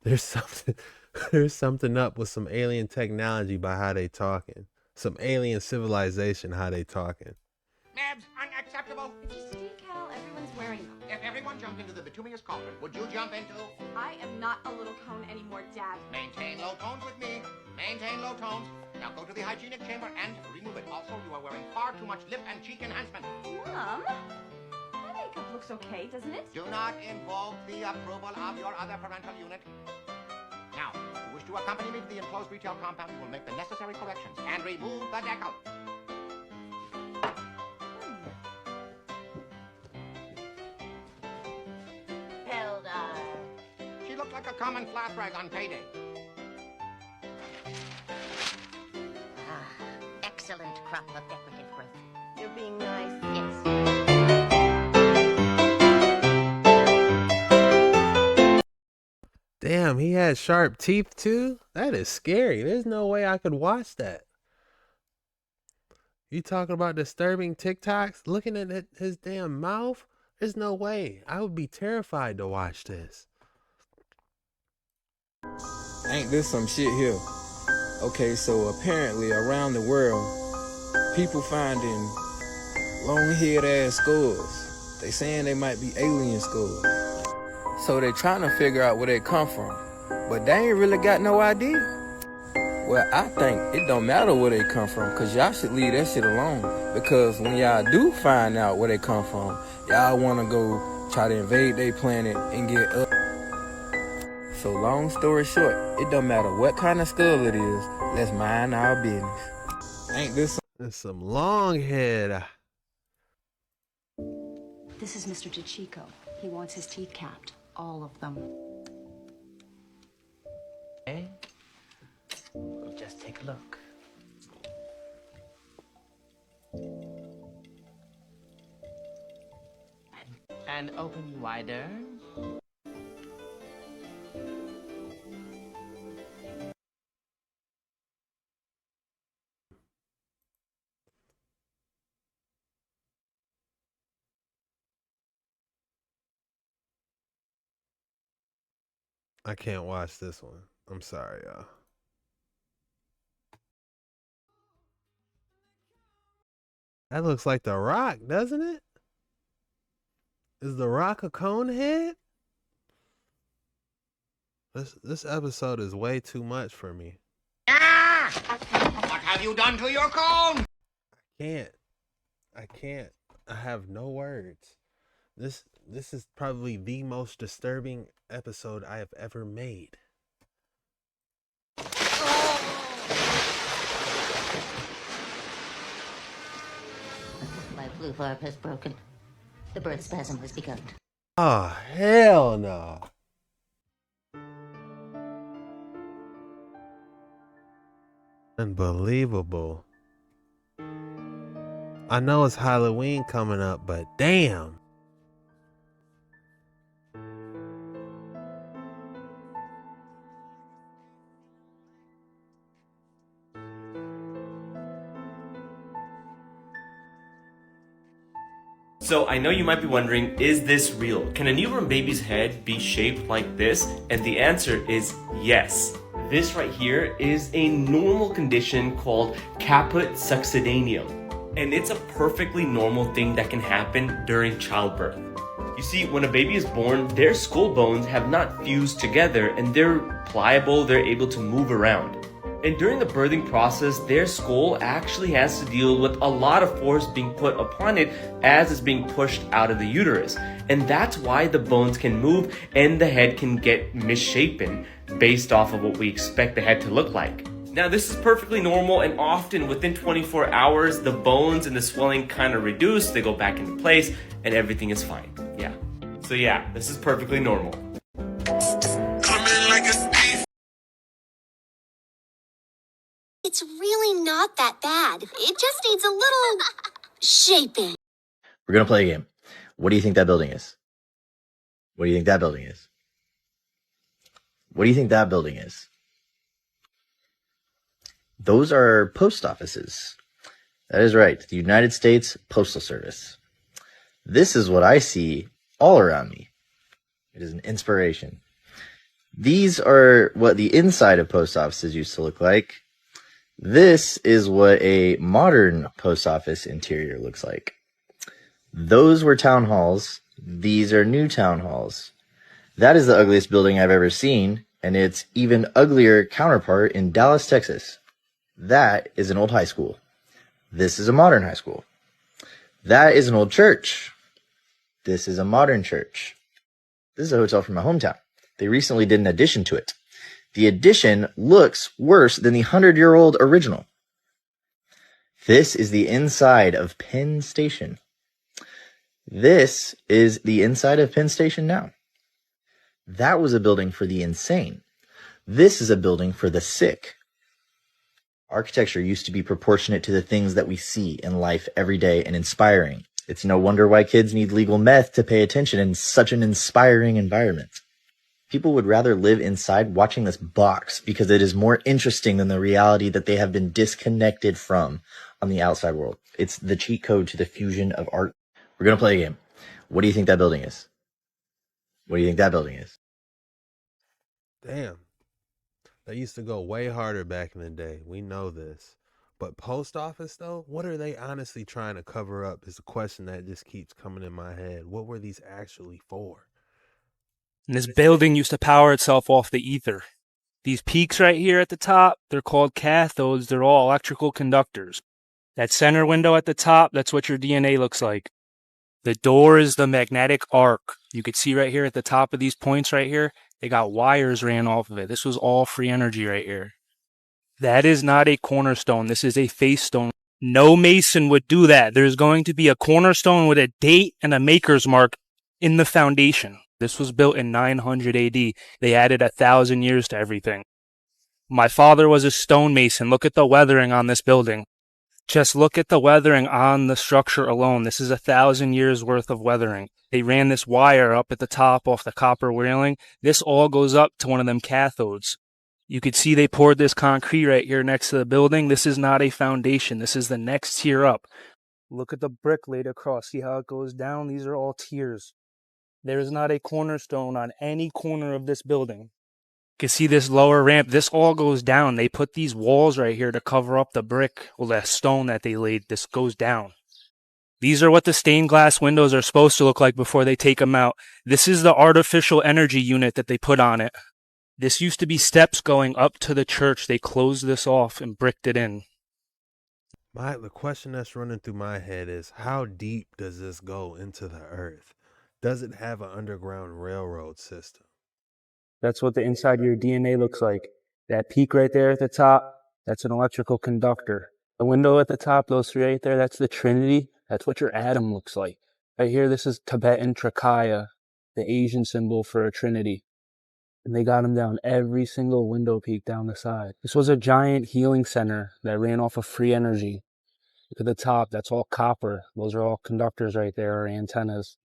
there's something up with some alien technology by how they talking. Some alien civilization how they talking. Mabs, unacceptable. It's just a decal. Everyone's wearing them. If everyone jumped into the bituminous cauldron, would you jump into? I am not a little cone anymore, Dad. Maintain low tones with me. Maintain low tones. Now go to the hygienic chamber and remove it. Also, you are wearing far too much lip and cheek enhancement. Mom, my makeup looks okay, doesn't it? Do not involve the approval of your other parental unit. Now, if you wish to accompany me to the enclosed retail compound, you will make the necessary corrections and remove the decal. She looked like a common flat rag on payday. Excellent crop of decorative growth. You're being nice. Yes. Damn, he had sharp teeth too? That is scary. There's no way I could watch that. You talking about disturbing TikToks? Looking at his damn mouth? There's no way. I would be terrified to watch this. Ain't this some shit here? Okay, so apparently around the world, people finding long-haired ass skulls. They saying they might be alien skulls. So they trying to figure out where they come from. But they ain't really got no idea. Well, I think it don't matter where they come from, cause y'all should leave that shit alone. Because when y'all do find out where they come from, y'all wanna go try to invade their planet and get up. So long story short, it don't matter what kind of skull it is, let's mind our business. Ain't this some long head? This is Mr. DeChico. He wants his teeth capped. All of them. Okay. We'll just take a look. And open wider. I can't watch this one. I'm sorry, y'all. That looks like The Rock, doesn't it? Is The Rock a conehead? This episode is way too much for me. Ah! What have you done to your cone? I can't. I have no words. This is probably the most disturbing episode I have ever made. My blue barb has broken. The birth spasm has begun. Oh, hell no. Unbelievable. I know it's Halloween coming up, but damn. So I know you might be wondering, is this real? Can a newborn baby's head be shaped like this? And the answer is yes. This right here is a normal condition called caput succedaneum. And it's a perfectly normal thing that can happen during childbirth. You see, when a baby is born, their skull bones have not fused together and they're pliable, they're able to move around. And during the birthing process, their skull actually has to deal with a lot of force being put upon it as it's being pushed out of the uterus. And that's why the bones can move and the head can get misshapen based off of what we expect the head to look like. Now, this is perfectly normal, and often within 24 hours, the bones and the swelling kind of reduce, they go back into place, and everything is fine. Yeah. So yeah, this is perfectly normal. It's really not that bad. It just needs a little shaping. We're going to play a game. What do you think that building is? What do you think that building is? What do you think that building is? Those are post offices. That is right. The United States Postal Service. This is what I see all around me. It is an inspiration. These are what the inside of post offices used to look like. This is what a modern post office interior looks like. Those were town halls. These are new town halls. That is the ugliest building I've ever seen, and its even uglier counterpart in Dallas, Texas. That is an old high school. This is a modern high school. That is an old church. This is a modern church. This is a hotel from my hometown. They recently did an addition to it. The addition looks worse than the 100-year-old original. This is the inside of Penn Station. This is the inside of Penn Station now. That was a building for the insane. This is a building for the sick. Architecture used to be proportionate to the things that we see in life every day and inspiring. It's no wonder why kids need legal meth to pay attention in such an inspiring environment. People would rather live inside watching this box because it is more interesting than the reality that they have been disconnected from on the outside world. It's the cheat code to the fusion of art. We're going to play a game. What do you think that building is? What do you think that building is? Damn. They used to go way harder back in the day. We know this. But post office, though, what are they honestly trying to cover up is a question that just keeps coming in my head. What were these actually for? And this building used to power itself off the ether. These peaks right here at the top, they're called cathodes. They're all electrical conductors. That center window at the top, that's what your DNA looks like. The door is the magnetic arc. You could see right here at the top of these points right here, they got wires ran off of it. This was all free energy right here. That is not a cornerstone. This is a face stone. No mason would do that. There's going to be a cornerstone with a date and a maker's mark in the foundation. This was built in 900 AD. They added 1,000 years to everything. My father was a stonemason. Look at the weathering on this building. Just look at the weathering on the structure alone. This is 1,000 years worth of weathering. They ran this wire up at the top off the copper railing. This all goes up to one of them cathodes. You could see they poured this concrete right here next to the building. This is not a foundation. This is the next tier up. Look at the brick laid across. See how it goes down? These are all tiers. There is not a cornerstone on any corner of this building. You can see this lower ramp. This all goes down. They put these walls right here to cover up the brick or the stone that they laid. This goes down. These are what the stained glass windows are supposed to look like before they take them out. This is the artificial energy unit that they put on it. This used to be steps going up to the church. They closed this off and bricked it in. The question that's running through my head is, how deep does this go into the earth? Does it have an underground railroad system? That's what the inside of your DNA looks like. That peak right there at the top, that's an electrical conductor. The window at the top, those three right there, that's the Trinity. That's what your atom looks like. Right here, this is Tibetan Trikaya, the Asian symbol for a Trinity. And they got them down every single window peak down the side. This was a giant healing center that ran off of free energy. Look at the top, that's all copper. Those are all conductors right there, or antennas.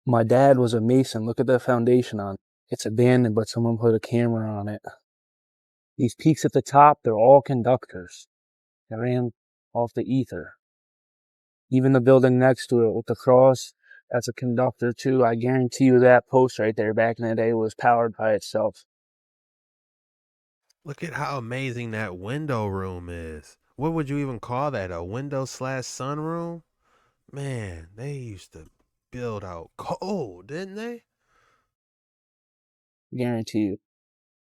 My dad was a mason. Look at the foundation on it. It's abandoned, but someone put a camera on it. These peaks at the top, they're all conductors that ran off the ether. Even the building next to it with the cross, that's a conductor too. I guarantee you that post right there back in the day was powered by itself. Look at how amazing that window room is. What would you even call that? A window/sunroom? Man, they used to build out cold, didn't they? Guarantee you.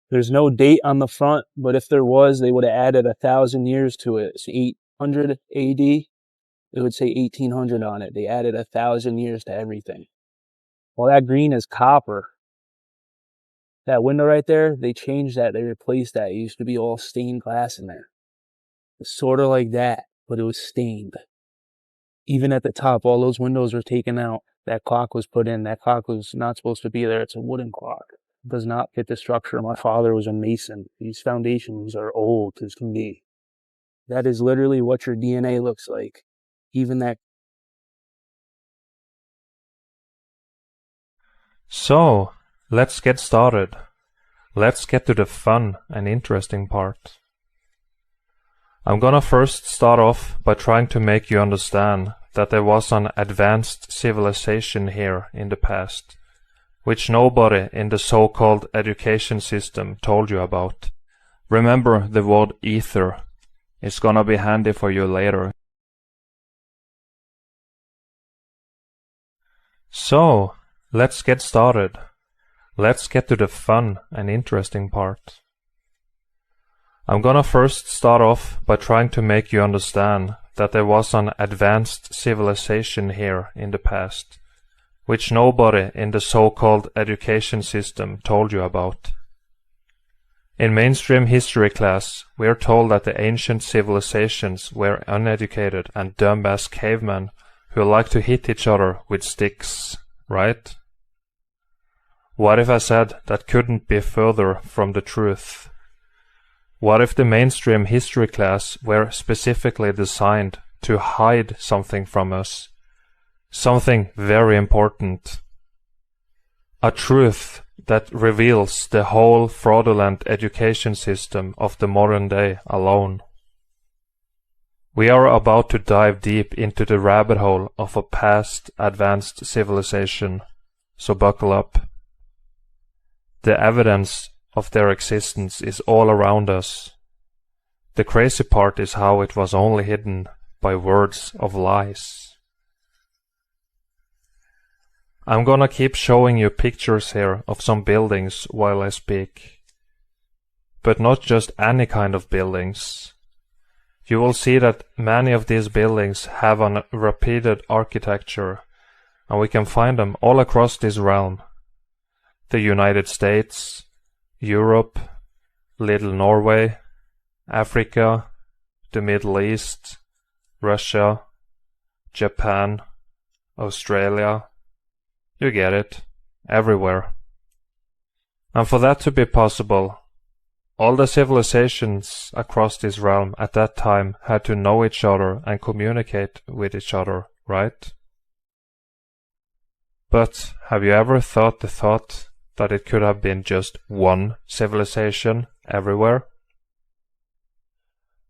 There's no date on the front, but if there was, they would have added 1,000 years to it. It's 800 AD. It would say 1800 on it. They added 1,000 years to everything. Well, that green is copper. That window right there, they changed that. They replaced that. It used to be all stained glass in there. It's sort of like that, but it was stained. Even at the top, all those windows were taken out. That clock was put in. That clock was not supposed to be there. It's a wooden clock. It does not fit the structure. My father was a mason. These foundations are old as can be. That is literally what your DNA looks like. Even that. So, let's get started. Let's get to the fun and interesting part. I'm gonna first start off by trying to make you understand that there was an advanced civilization here in the past, which nobody in the so-called education system told you about. Remember the word ether. It's gonna be handy for you later. So, let's get started. Let's get to the fun and interesting part. I'm gonna first start off by trying to make you understand that there was an advanced civilization here in the past, which nobody in the so-called education system told you about. In mainstream history class, we are told that the ancient civilizations were uneducated and dumb-ass cavemen who like to hit each other with sticks, right? What if I said that couldn't be further from the truth? What if the mainstream history class were specifically designed to hide something from us? Something very important. A truth that reveals the whole fraudulent education system of the modern day alone. We are about to dive deep into the rabbit hole of a past advanced civilization, so buckle up. The evidence of their existence is all around us. The crazy part is how it was only hidden by words of lies. I'm gonna keep showing you pictures here of some buildings while I speak. But not just any kind of buildings. You will see that many of these buildings have a repeated architecture, and we can find them all across this realm. The United States, Europe, Little Norway, Africa, the Middle East, Russia, Japan, Australia. You get it, everywhere. And for that to be possible, all the civilizations across this realm at that time had to know each other and communicate with each other, right? But have you ever thought the thought that it could have been just one civilization everywhere?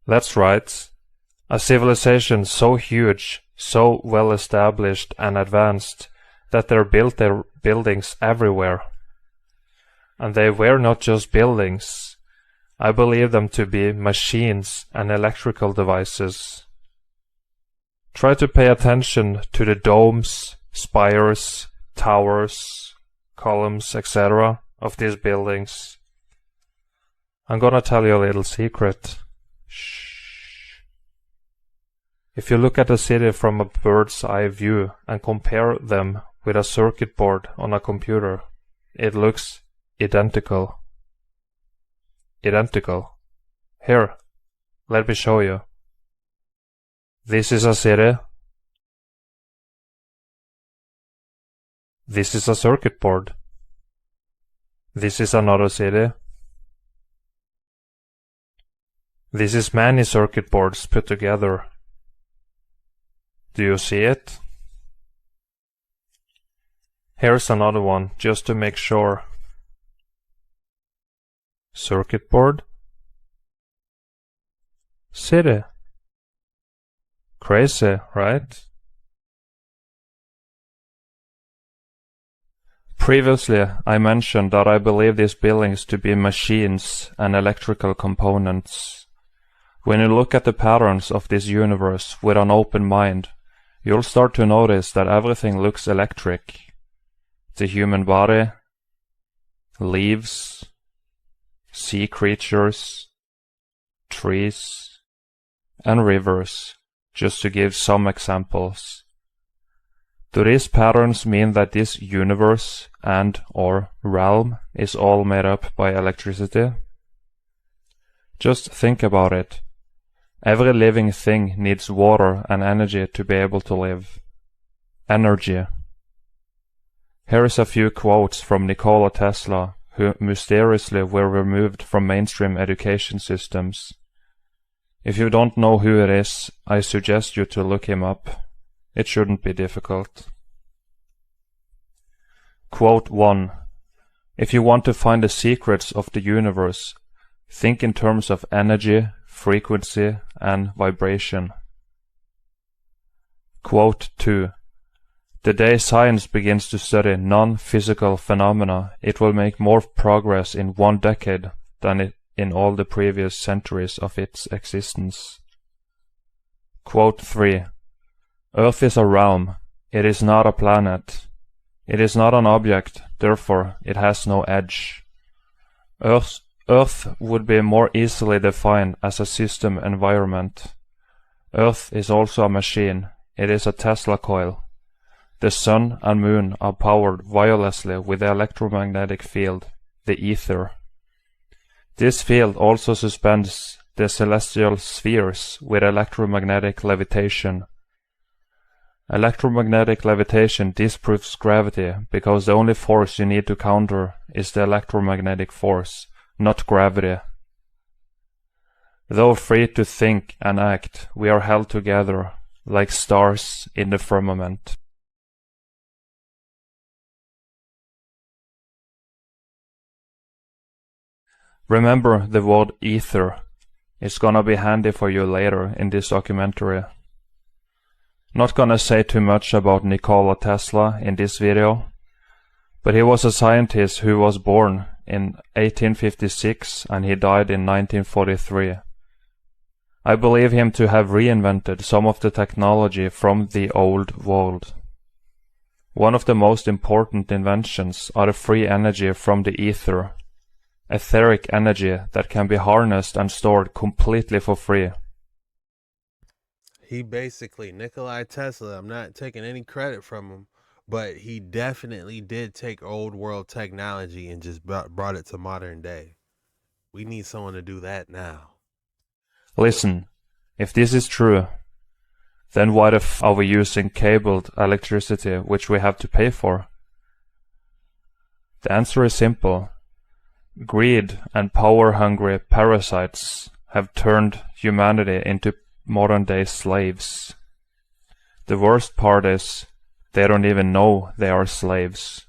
That's right. A civilization so huge, so well established and advanced that they built their buildings everywhere. And they were not just buildings. I believe them to be machines and electrical devices. Try to pay attention to the domes, spires, towers, columns, etc. of these buildings. I'm gonna tell you a little secret. Shh. If you look at a city from a bird's eye view and compare them with a circuit board on a computer, it looks identical. Identical. Here, let me show you. This is a city. This is a circuit board. This is another city. This is many circuit boards put together. Do you see it? Here's another one, just to make sure. Circuit board. City. Crazy, right? Previously, I mentioned that I believe these buildings to be machines and electrical components. When you look at the patterns of this universe with an open mind, you'll start to notice that everything looks electric. The human body, leaves, sea creatures, trees, and rivers, just to give some examples. Do these patterns mean that this universe and/or realm is all made up by electricity? Just think about it. Every living thing needs water and energy to be able to live. Energy. Here is a few quotes from Nikola Tesla, who mysteriously were removed from mainstream education systems. If you don't know who it is, I suggest you to look him up. It shouldn't be difficult. Quote 1. If you want to find the secrets of the universe, think in terms of energy, frequency, and vibration. Quote 2. The day science begins to study non-physical phenomena, it will make more progress in 1 decade than in all the previous centuries of its existence. Quote 3. Earth is a realm. It is not a planet. It is not an object, therefore it has no edge. Earth would be more easily defined as a system environment. Earth is also a machine. It is a Tesla coil. The sun and moon are powered wirelessly with the electromagnetic field, the ether. This field also suspends the celestial spheres with electromagnetic levitation. Electromagnetic levitation disproves gravity because the only force you need to counter is the electromagnetic force, not gravity. Though free to think and act, we are held together like stars in the firmament. Remember the word ether. It's gonna be handy for you later in this documentary. Not gonna say too much about Nikola Tesla in this video, but he was a scientist who was born in 1856 and he died in 1943. I believe him to have reinvented some of the technology from the old world. One of the most important inventions are the free energy from the ether, etheric energy that can be harnessed and stored completely for free. He basically, Nikola Tesla, I'm not taking any credit from him, but he definitely did take old world technology and just brought it to modern day. We need someone to do that now. Listen, if this is true, then why the f are we using cabled electricity which we have to pay for? The answer is simple. Greed and power-hungry parasites have turned humanity into modern-day slaves. The worst part is, they don't even know they are slaves.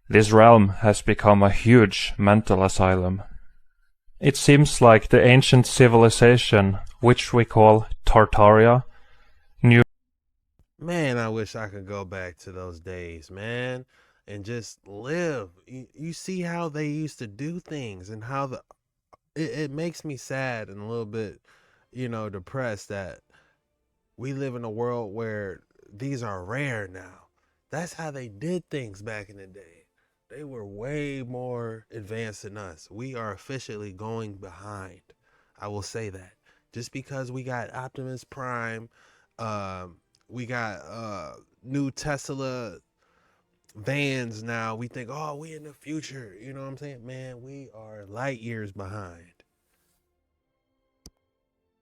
This realm has become a huge mental asylum. It seems like the ancient civilization, which we call Tartaria, knew. Man, I wish I could go back to those days, man, and just live. You see how they used to do things and how it makes me sad and a little bit, depressed that we live in a world where these are rare now. That's how they did things back in the day. They were way more advanced than us. We are officially going behind. I will say that. Just because we got Optimus Prime, we got new Tesla vans now, we think, oh, we in the future. You know what I'm saying? Man, we are light years behind.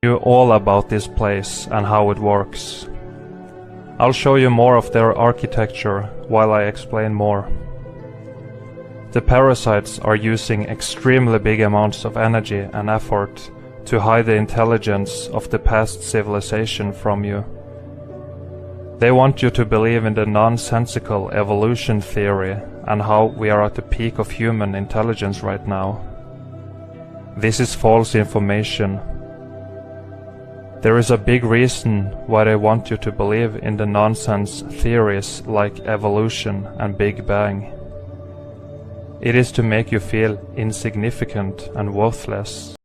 Knew all about this place and how it works. I'll show you more of their architecture while I explain more. The parasites are using extremely big amounts of energy and effort to hide the intelligence of the past civilization from you. They want you to believe in the nonsensical evolution theory and how we are at the peak of human intelligence right now. This is false information. There is a big reason why they want you to believe in the nonsense theories like evolution and Big Bang. It is to make you feel insignificant and worthless.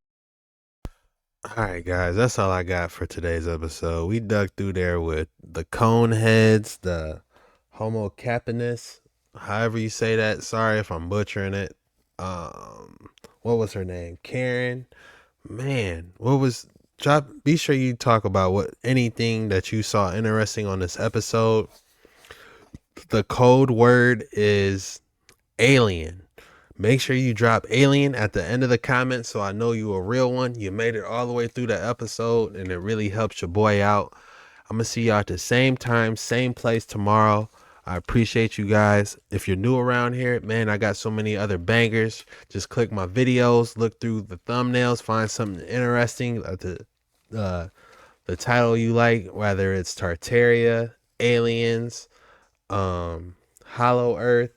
Alright guys, that's all I got for today's episode. We dug through there with the cone heads, the homo capinus, however you say that. Sorry if I'm butchering it. What was her name? Karen. Man, be sure you talk about anything that you saw interesting on this episode. The code word is alien. Make sure you drop alien at the end of the comment so I know you a real one. You made it all the way through the episode and it really helps your boy out. I'm going to see y'all at the same time, same place tomorrow. I appreciate you guys. If you're new around here, man, I got so many other bangers. Just click my videos, look through the thumbnails, find something interesting. The title you like, whether it's Tartaria, Aliens, Hollow Earth,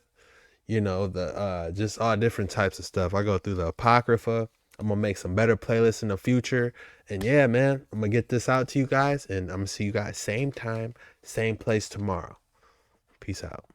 just all different types of stuff. I go through the Apocrypha. I'm gonna make some better playlists in the future. And yeah, man, I'm gonna get this out to you guys, and I'm gonna see you guys same time, same place tomorrow. Peace out.